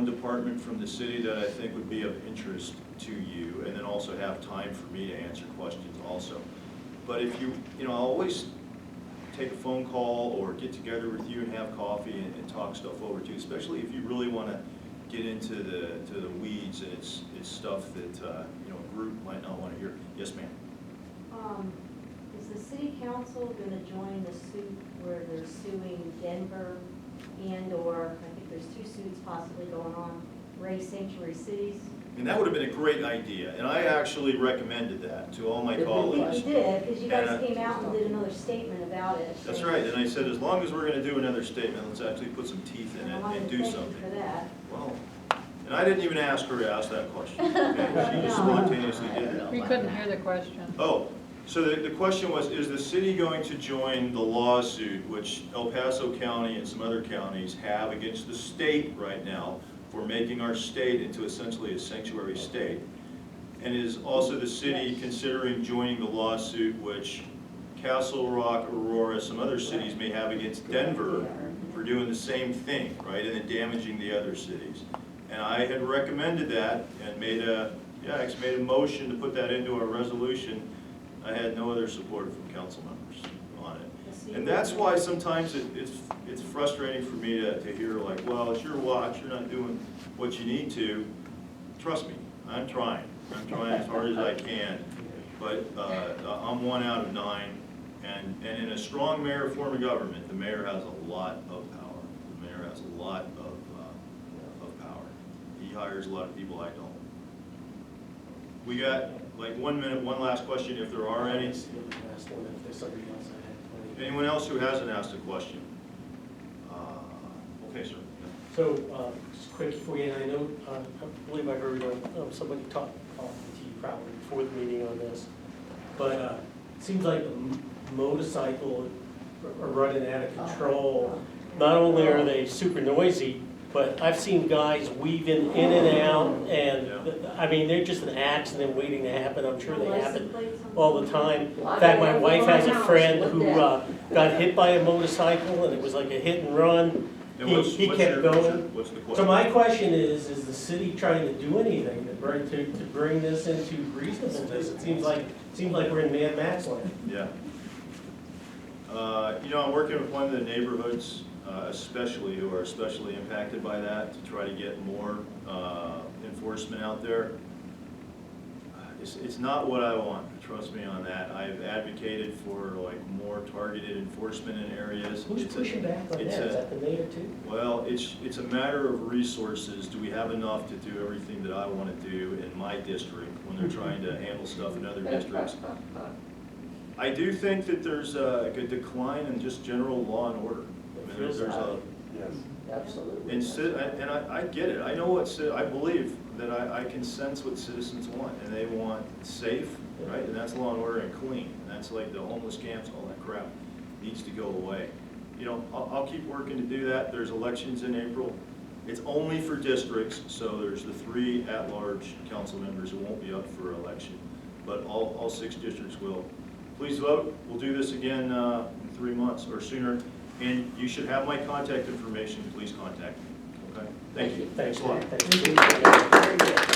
department from the city that I think would be of interest to you, and then also have time for me to answer questions also. But if I'll always take a phone call or get together with you and have coffee and talk stuff over too, especially if you really want to get into the weeds and it's stuff that a group might not want to hear. Yes, ma'am. Is the city council going to join the suit where they're suing Denver and/or, I think there's 2 suits possibly going on, Ray Sanctuary Cities? And that would have been a great idea, and I actually recommended that to all my colleagues. You did, because you guys came out and did another statement about it. That's right, and I said, as long as we're going to do another statement, let's actually put some teeth in it and do something. For that. Well, and I didn't even ask her to ask that question. Okay? She just spontaneously did it. We couldn't hear the question. Oh, so the question was, is the city going to join the lawsuit which El Paso County and some other counties have against the state right now for making our state into essentially a sanctuary state? And is also the city considering joining the lawsuit which Castle Rock, Aurora, some other cities may have against Denver for doing the same thing, right, and then damaging the other cities? And I had recommended that and made a motion to put that into a resolution. I had no other support from council members on it. And that's why sometimes it's frustrating for me to hear like, well, it's your watch, you're not doing what you need to. Trust me, I'm trying as hard as I can. But I'm 1 out of 9 And in a strong mayor form of government, the mayor has a lot of power. The mayor has a lot of power. He hires a lot of people I don't. We got like 1 minute, one last question if there are any. Anyone else who hasn't asked a question? Okay, sir. So, just quick for you, and I know, I believe I heard somebody talking to you probably before the meeting on this, but it seems like the motorcycle are running out of control. Not only are they super noisy, but I've seen guys weaving in and out, and, I mean, they're just an accident waiting to happen. I'm sure they happen all the time. In fact, my wife has a friend who got hit by a motorcycle, and it was like a hit and run. He kept going. What's the question? So my question is the city trying to do anything to bring this into reasonableness? It seems like we're in Mad Max land. Yeah. You know, I'm working with one of the neighborhoods, especially, who are especially impacted by that, to try to get more enforcement out there. It's not what I want, trust me on that. I've advocated for like more targeted enforcement in areas. Who's pushing back on that? Is that the mayor too? Well, it's a matter of resources. Do we have enough to do everything that I want to do in my district when they're trying to handle stuff in other districts? I do think that there's a decline in just general law and order. I mean, there's a, Yes. Absolutely. and I get it. I know what, I believe that I can sense what citizens want, and they want safe, right? And that's law and order and clean. And that's like the homeless camps, all that crap needs to go away. You know, I'll keep working to do that. There's elections in April. It's only for districts, so there's the 3 at-large council members who won't be up for election, but all 6 districts will. Please vote. We'll do this again in 3 months or sooner. And you should have my contact information. Please contact me. Okay? Thank you. Thanks a lot. Thank you. Very good.